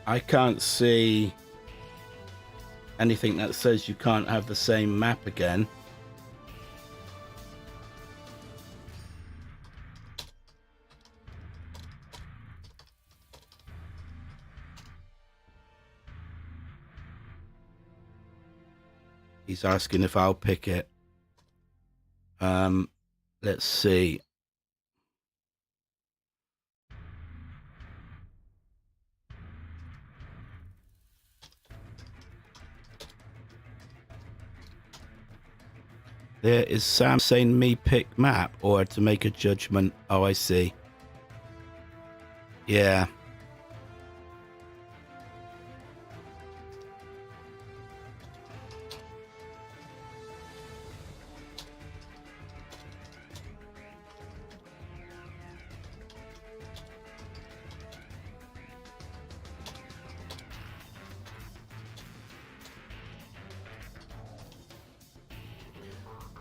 I can't see anything that says you can't have the same map again. He's asking if I'll pick it. Let's see. There is Sam saying me pick map or to make a judgment. Oh, I see. Yeah.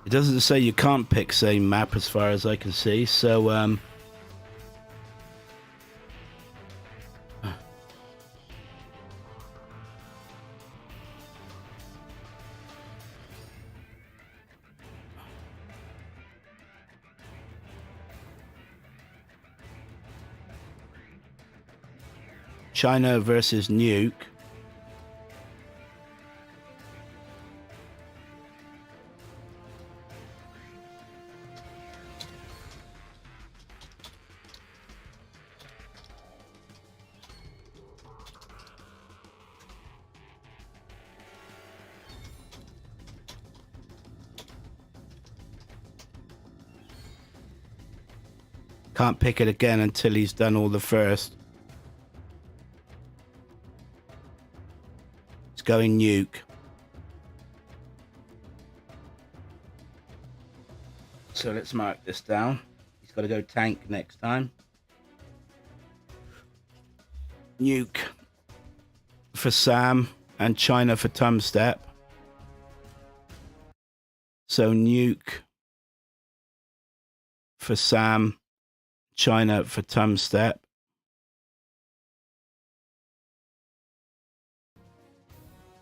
It doesn't say you can't pick same map as far as I can see, so China versus Nuke. Can't pick it again until he's done all the first. It's going Nuke. So let's mark this down. He's got to go tank next time. Nuke for Sam and China for Tumstep. So Nuke for Sam, China for Tumstep.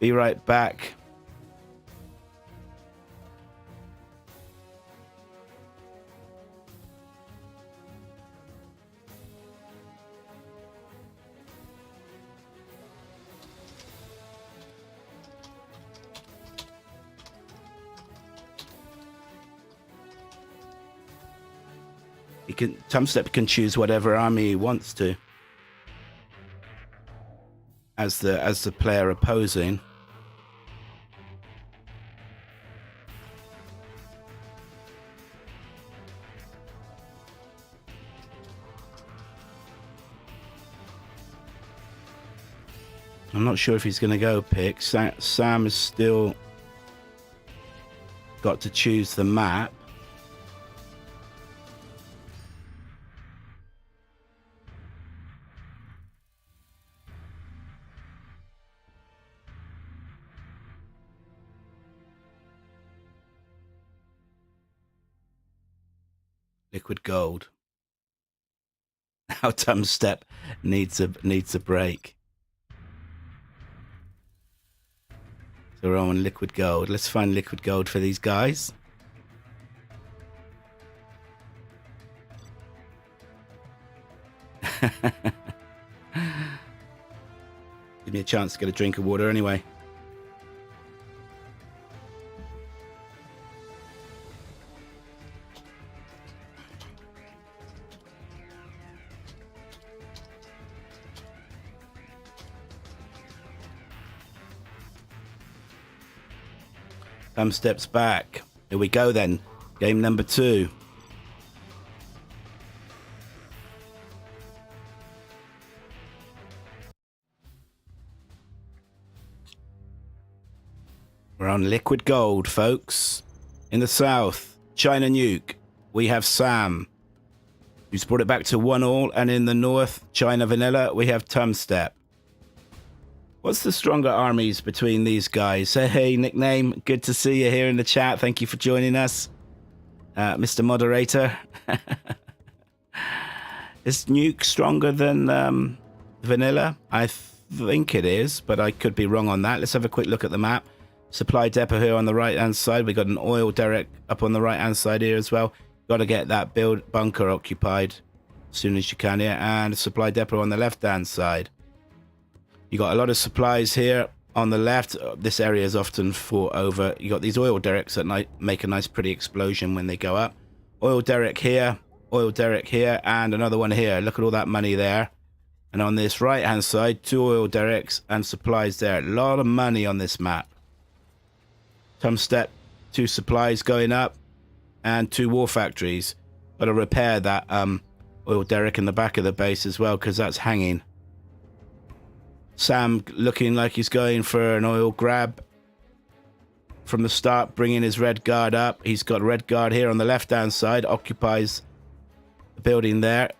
Be right back. Tumstep can choose whatever army he wants to as the player opposing. I'm not sure if he's going to go pick. Sam is still got to choose the map. Liquid gold. Now Tumstep needs a break. So we're on liquid gold. Let's find liquid gold for these guys. Give me a chance to get a drink of water anyway. Steps back. Here we go then. Game number 2. We're on liquid gold, folks. In the south, China Nuke, we have Sam, who's brought it back to 1-1, and in the north, China Vanilla, we have Tumstep. What's the stronger armies between these guys? Hey, nickname, good to see you here in the chat. Thank you for joining us, Mr. Moderator. Is Nuke stronger than Vanilla? I think it is, but I could be wrong on that. Let's have a quick look at the map. Supply depot here on the right-hand side. We got an oil derrick up on the right-hand side here as well. Got to get that bunker occupied as soon as you can here. And a supply depot on the left-hand side. You got a lot of supplies here on the left. This area is often fought over. You got these oil derricks that make a nice pretty explosion when they go up. Oil derrick here, and another one here. Look at all that money there. And on this right hand side, 2 oil derricks and supplies there. A lot of money on this map. Tumstep, 2 supplies going up and 2 war factories. Got to repair that oil derrick in the back of the base as well, because that's hanging. Sam looking like he's going for an oil grab from the start, bringing his red guard up. He's got red guard here on the left-hand side, occupies the building there.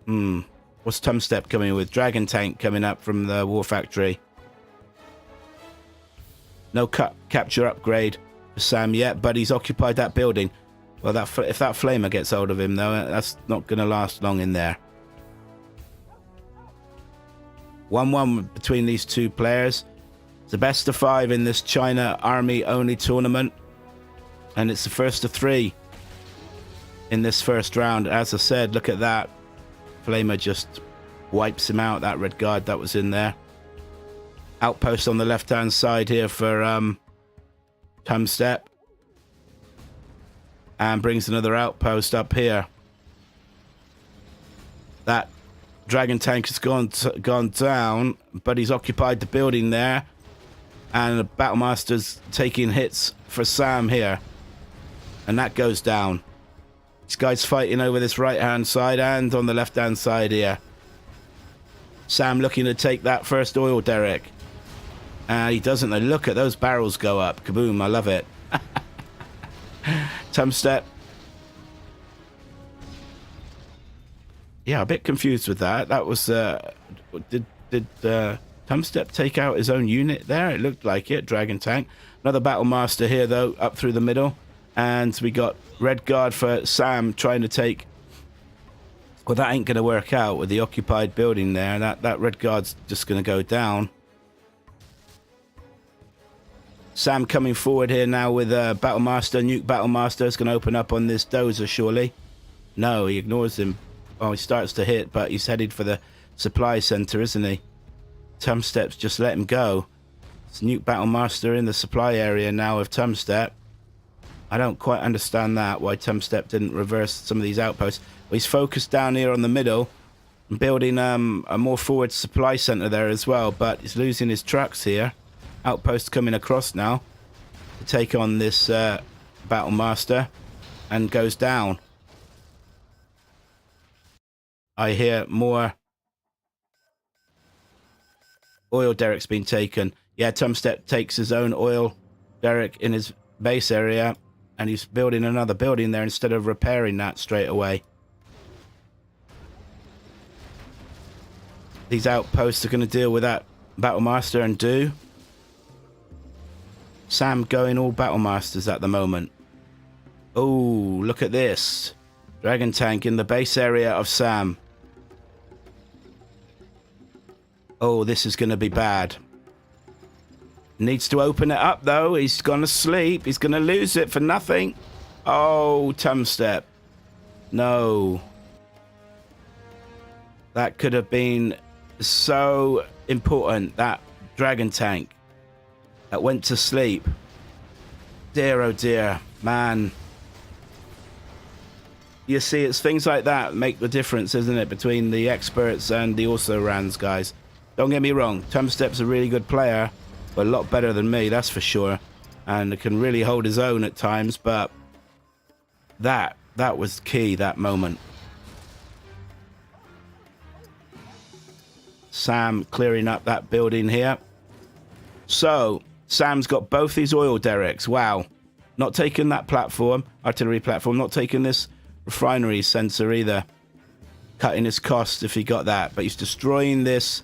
What's Tumstep coming with? Dragon tank coming up from the war factory. No capture upgrade for Sam yet, but he's occupied that building. Well, if that flamer gets hold of him, though, that's not going to last long in there. 1-1 between these 2 players. It's the best of 5 in this China Army only tournament. And it's the first of 3 in this first round. As I said, look at that. Flamer just wipes him out, that red guard that was in there. Outpost on the left-hand side here for Tumstep. And brings another outpost up here. That Dragon tank has gone down, but he's occupied the building there. And the Battlemaster's taking hits for Sam here. And that goes down. This guy's fighting over this right-hand side and on the left-hand side here. Sam looking to take that first oil derrick. And he doesn't. Look at those barrels go up. Kaboom, I love it. Tumstep. Yeah, a bit confused with that. That was did Tumstep take out his own unit there? It looked like it. Dragon tank. Another Battlemaster here though, up through the middle, and we got red guard for Sam trying to take. Well, that ain't going to work out with the occupied building there. That red guard's just going to go down. Sam coming forward here now with Battlemaster. Nuke Battlemaster is going to open up on this dozer surely. No, he ignores him. Oh, he starts to hit, but he's headed for the supply center, isn't he? Tumstep's just let him go. It's Nuke Battlemaster in the supply area now of Tumstep. I don't quite understand that, why Tumstep didn't reverse some of these outposts. Well, he's focused down here on the middle and building a more forward supply center there as well, but he's losing his trucks here. Outpost coming across now to take on this Battlemaster and goes down. I hear more oil derricks being taken. Yeah, Tumstep takes his own oil derrick in his base area, and he's building another building there instead of repairing that straight away. These outposts are going to deal with that Battle Master and do. Sam going all Battle Masters at the moment. Oh, look at this. Dragon tank in the base area of Sam. Oh, this is going to be bad. Needs to open it up, though. He's gone to sleep. He's going to lose it for nothing. Oh, Tumstep. No. That could have been so important, that dragon tank that went to sleep. Dear, oh dear, man. You see, it's things like that make the difference, isn't it, between the experts and the also-rans, guys. Don't get me wrong, Tumstep's a really good player, but a lot better than me, that's for sure. And can really hold his own at times, but that was key, that moment. Sam clearing up that building here. So, Sam's got both these oil derricks. Wow. Not taking that platform, artillery platform, not taking this refinery sensor either. Cutting his costs if he got that. But he's destroying this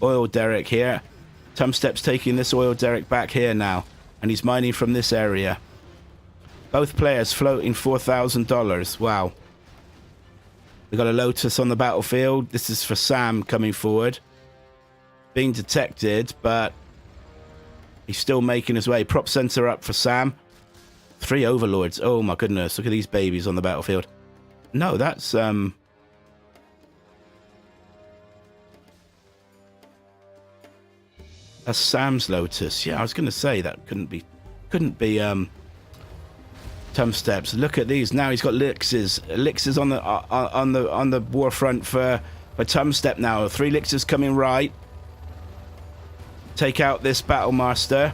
oil derrick here. Tumstep's taking this oil derrick back here now. And he's mining from this area. Both players floating $4,000. Wow. We got a Lotus on the battlefield. This is for Sam coming forward. Being detected, but he's still making his way. Prop center up for Sam. 3 overlords. Oh my goodness. Look at these babies on the battlefield. No, that's that's Sam's Lotus. Yeah, I was gonna say that couldn't be Tumstep's. Look at these. Now he's got elixirs. Elixirs on the war front for Tumstep now. 3 elixirs coming right. Take out this Battle Master.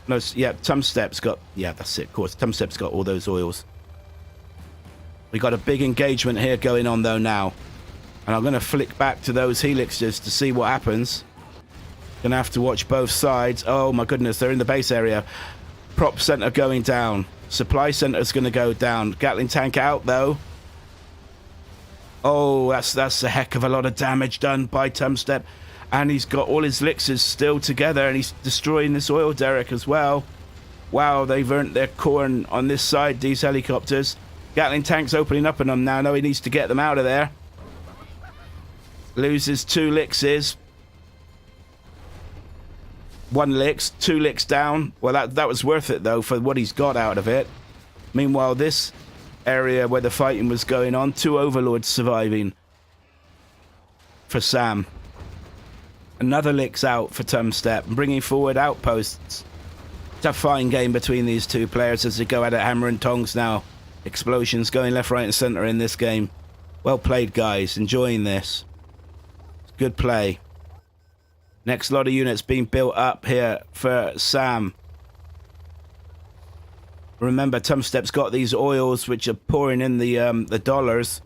No, yeah, Tumstep's got... Yeah, that's it, of course. Tumstep's got all those oils. We got a big engagement here going on, though, now. And I'm going to flick back to those helixes to see what happens. Going to have to watch both sides. Oh, my goodness, they're in the base area. Prop center going down. Supply center's going to go down. Gatling tank out, though. Oh, that's a heck of a lot of damage done by Tumstep. And he's got all his elixirs still together, and he's destroying this oil derrick as well. Wow, they've earned their corn on this side, these helicopters. Gatling tank's opening up on them now. No, he needs to get them out of there. Loses 2 elixirs. 1 licks, 2 licks down. Well, that was worth it, though, for what he's got out of it. Meanwhile, this area where the fighting was going on, 2 overlords surviving for Sam. Another lick's out for Tumstep, bringing forward outposts. It's a fine game between these 2 players as they go at it hammer and tongs now. Explosions going left, right and centre in this game. Well played, guys. Enjoying this. Good play. Next lot of units being built up here for Sam. Remember, Tumstep's got these oils which are pouring in the dollars.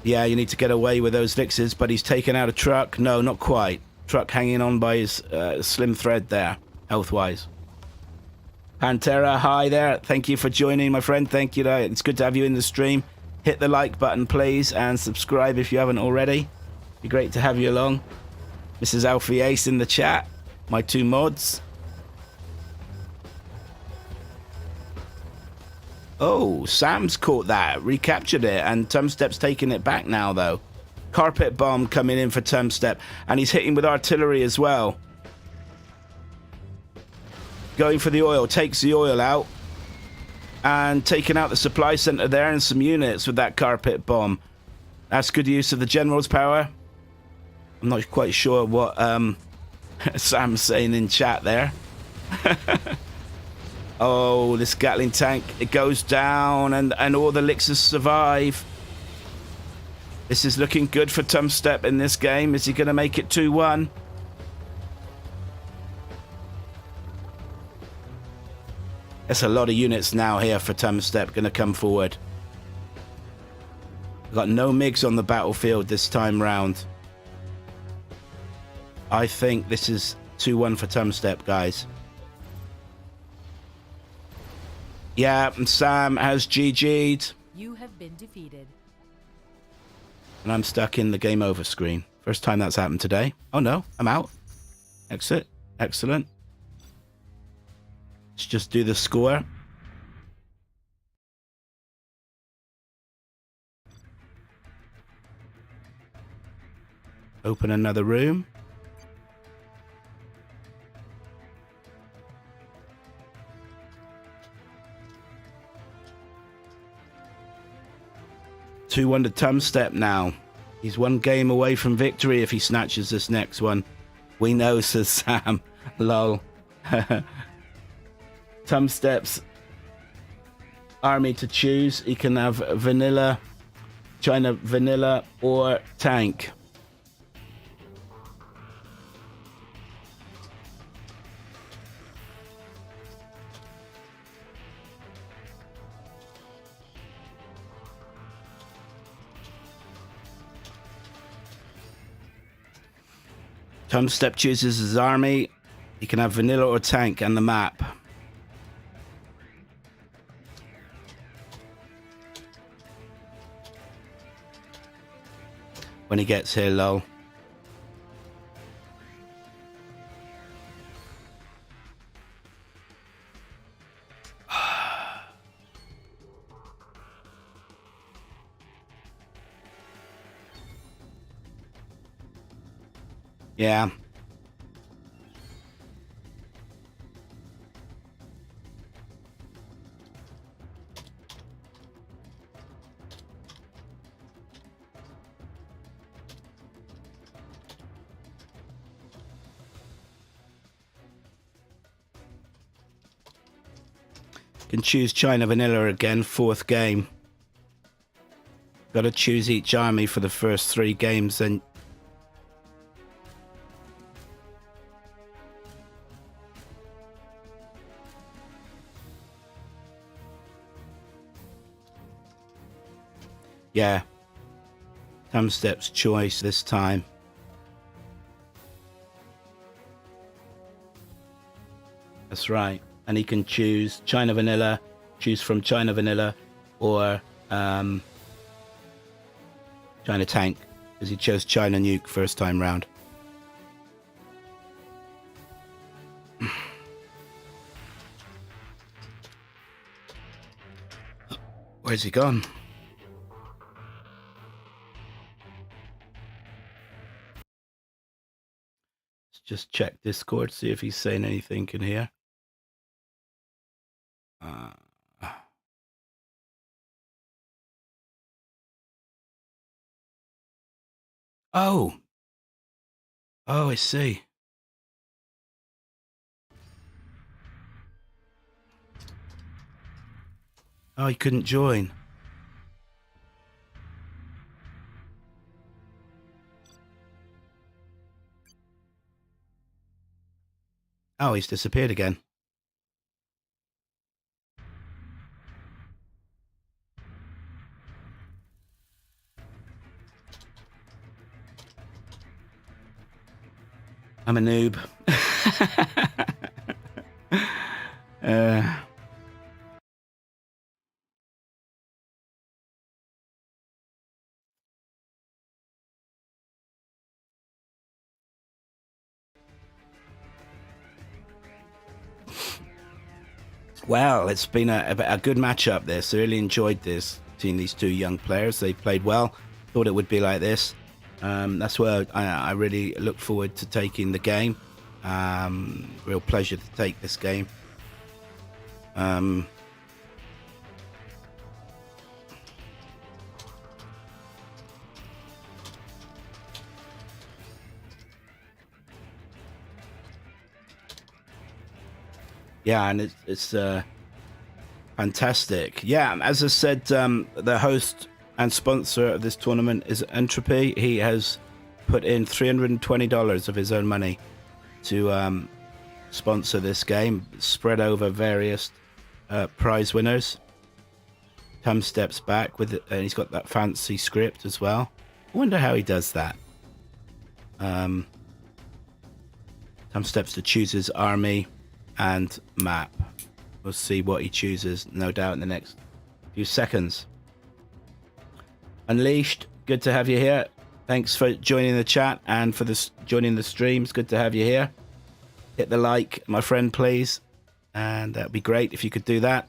Yeah, you need to get away with those elixirs, but he's taken out a truck. No, not quite. Truck hanging on by his slim thread there, health-wise. Pantera, hi there. Thank you for joining, my friend. Thank you. It's good to have you in the stream. Hit the like button, please, and subscribe if you haven't already. Be great to have you along. Mrs. Alfie Ace in the chat. My 2 mods. Oh, Sam's caught that, recaptured it, and Tumstep's taking it back now, though. Carpet bomb coming in for Tumstep, and he's hitting with artillery as well. Going for the oil, takes the oil out, and taking out the supply center there and some units with that carpet bomb. That's good use of the general's power. I'm not quite sure what Sam's saying in chat there. Oh, this Gatling tank, it goes down, and all the elixirs survive. This is looking good for Tumstep in this game. Is he going to make it 2-1? There's a lot of units now here for Tumstep going to come forward. We've got no MiGs on the battlefield this time round. I think this is 2-1 for Tumstep, guys. Yeah, and Sam has GG'd. You have been defeated. And I'm stuck in the game over screen. First time that's happened today. Oh no, I'm out. Exit. Excellent. Let's just do the score. Open another room. Two 2-1 to Tumstep now. He's one game away from victory if he snatches this next one. We know, says Sam. Lol. Tumstep's army to choose. He can have vanilla, China vanilla, or tank. Tumstep chooses his army. He can have vanilla or tank and the map. When he gets here, lol. Yeah. Can choose China Vanilla again, 4th game. Got to choose each army for the first 3 games, then. Yeah. Tumstep's choice this time. That's right. And he can choose China Vanilla, choose from China Vanilla, or China Tank, because he chose China Nuke first time round. Where's he gone? Let's just check Discord, see if he's saying anything in here. Oh, I see. Oh, he couldn't join. Oh, he's disappeared again. I'm a noob. Well, it's been a good matchup this. I really enjoyed this, seeing these two young players. They played well. Thought it would be like this. That's where I really look forward to taking the game. Real pleasure to take this game. Yeah, and it's fantastic. Yeah, as I said, the host and sponsor of this tournament is Entropy. He has put in $320 of his own money to sponsor this game, spread over various prize winners. Tumstep's back with it, and he's got that fancy script as well. I wonder how he does that. Tumstep's to choose his army and map. We'll see what he chooses, no doubt, in the next few seconds. Unleashed, good to have you here. Thanks for joining the chat and for joining the streams. Good to have you here. Hit the like, my friend, please. And that'd be great if you could do that.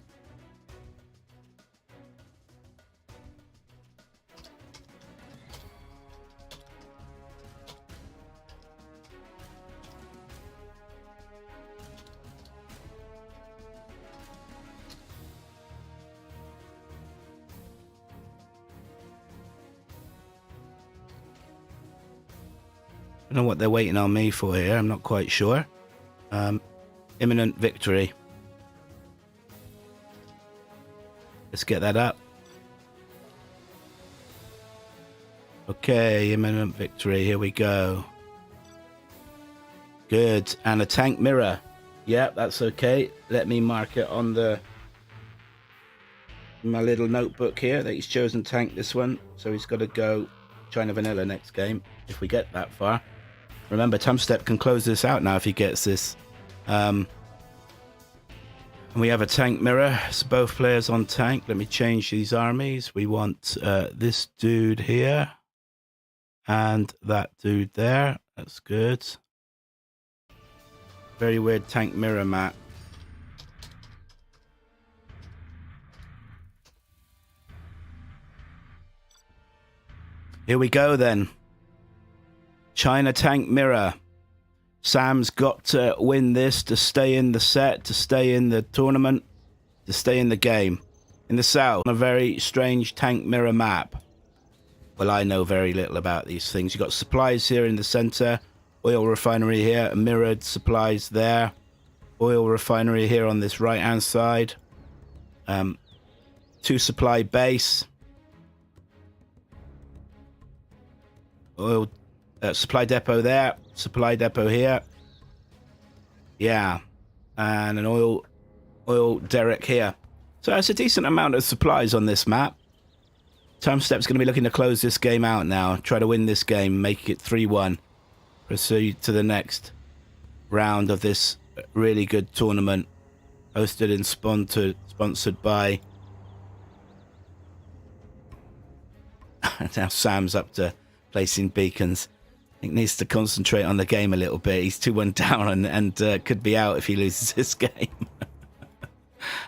I don't know what they're waiting on me for here. I'm not quite sure. Imminent victory. Let's get that up. Okay, imminent victory. Here we go. Good. And a tank mirror. Yep, that's okay. Let me mark it on my little notebook here that he's chosen tank this one. So he's got to go China Vanilla next game if we get that far. Remember, Tumstep can close this out now if he gets this. And we have a tank mirror. So both players on tank. Let me change these armies. We want this dude here and that dude there. That's good. Very weird tank mirror map. Here we go then. China tank mirror. Sam's got to win this to stay in the set, to stay in the tournament, to stay in the game. In the south, on a very strange tank mirror map. Well, I know very little about these things. You've got supplies here in the center, oil refinery here, mirrored supplies there, oil refinery here on this right-hand side, 2 supply base, oil supply depot there, supply depot here, yeah, and an oil derrick here. So it's a decent amount of supplies on this map. Tumstep's going to be looking to close this game out now, try to win this game, make it 3-1, proceed to the next round of this really good tournament, hosted and sponsored by. Now Sam's up to placing beacons. He needs to concentrate on the game a little bit. He's 2-1 down and could be out if he loses this game.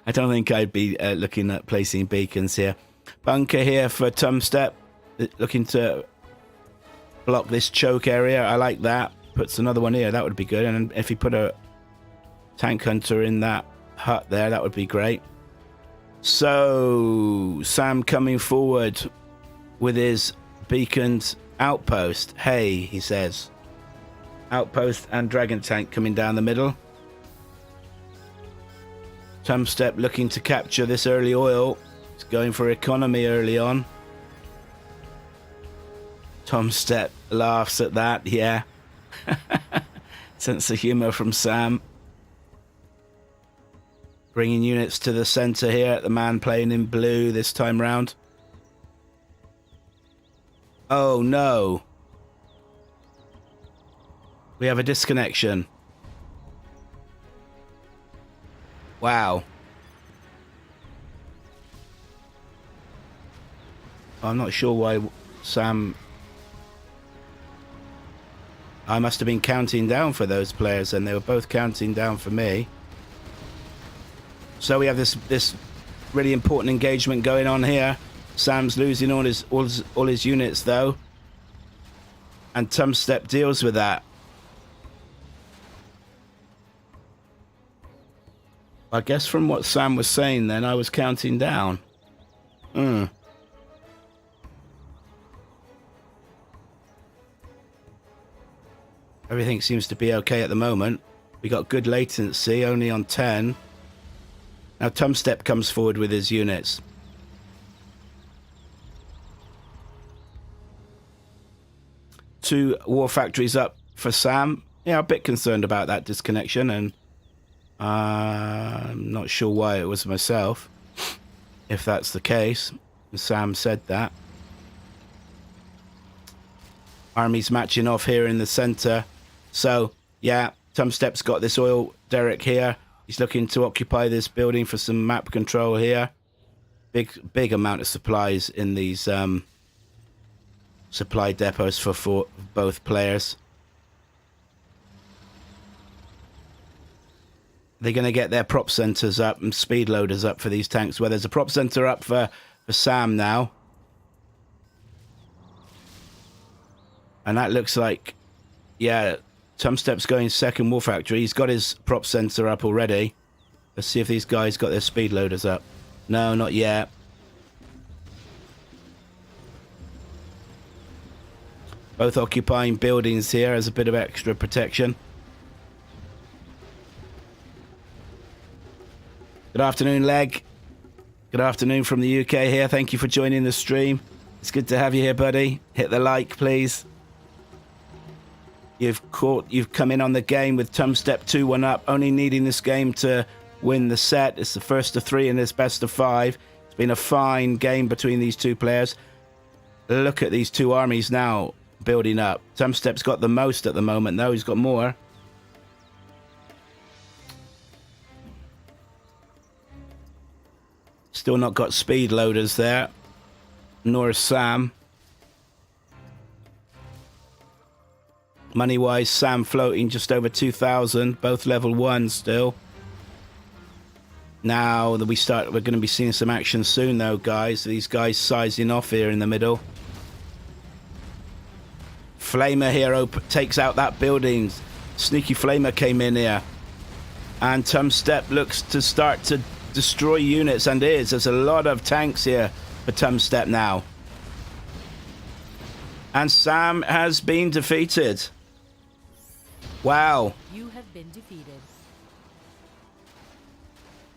I don't think I'd be looking at placing beacons here. Bunker here for Tumstep, looking to block this choke area. I like that. Puts another one here. That would be good. And if he put a tank hunter in that hut there, that would be great. So Sam coming forward with his beaconed outpost. Hey, he says. Outpost and dragon tank coming down the middle. Tumstep looking to capture this early oil. He's going for economy early on. Tumstep laughs at that, yeah. Sense of humor from Sam. Bringing units to the center here. The man playing in blue this time round. Oh no. We have a disconnection. Wow. I'm not sure why Sam... I must have been counting down for those players and they were both counting down for me. So we have this really important engagement going on here. Sam's losing all his units though. And Tumstep deals with that. I guess from what Sam was saying then, I was counting down. Everything seems to be okay at the moment. We got good latency, only on 10. Now Tumstep comes forward with his units. Two war factories up for Sam. Yeah, a bit concerned about that disconnection, and I'm not sure why it was myself, if that's the case. Sam said that. Armies matching off here in the center. So, yeah, Tumstep's got this oil derrick here. He's looking to occupy this building for some map control here. Big amount of supplies in these supply depots for both players. They're going to get their prop centers up and speed loaders up for these tanks. Well, there's a prop center up for Sam now. And that looks like, yeah, Tumstep's going second war factory. He's got his prop center up already. Let's see if these guys got their speed loaders up. No, not yet. Both occupying buildings here as a bit of extra protection. Good afternoon, Leg. Good afternoon from the UK here. Thank you for joining the stream. It's good to have you here, buddy. Hit the like, please. You've come in on the game with Tumstep 2-1 up, only needing this game to win the set. It's the first of 3 in this best of 5. It's been a fine game between these two players. Look at these two armies now building up. Tumstep's got the most at the moment, though. He's got more. Still not got speed loaders there, nor is Sam. Money-wise, Sam floating just over 2,000, both level 1 still. Now that we're going to be seeing some action soon, though, guys. These guys sizing off here in the middle. Flamer here takes out that building. Sneaky Flamer came in here. And Tumstep looks to start to destroy units, and is. There's a lot of tanks here for Tumstep now. And Sam has been defeated. Wow. You have been defeated.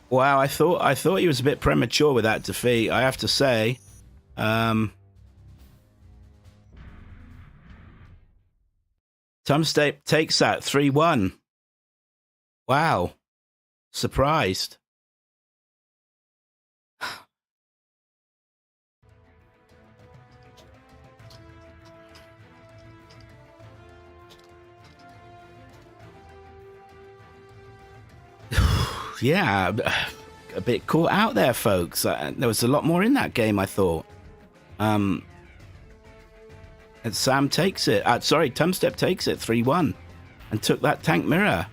Wow, I thought he was a bit premature with that defeat, I have to say. Tumstep takes that 3-1. Wow. Surprised. Yeah, a bit caught out there, folks. There was a lot more in that game, I thought. And Sam takes it. Sorry, Tumstep takes it 3-1 and took that tank mirror.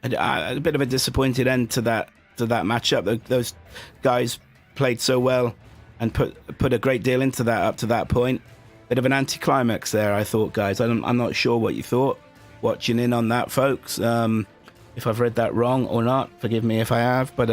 A bit of a disappointed end to that matchup. Those guys played so well and put a great deal into that up to that point. Bit of an anticlimax there, I thought, guys. I'm not sure what you thought watching in on that, folks. If I've read that wrong or not, forgive me if I have, but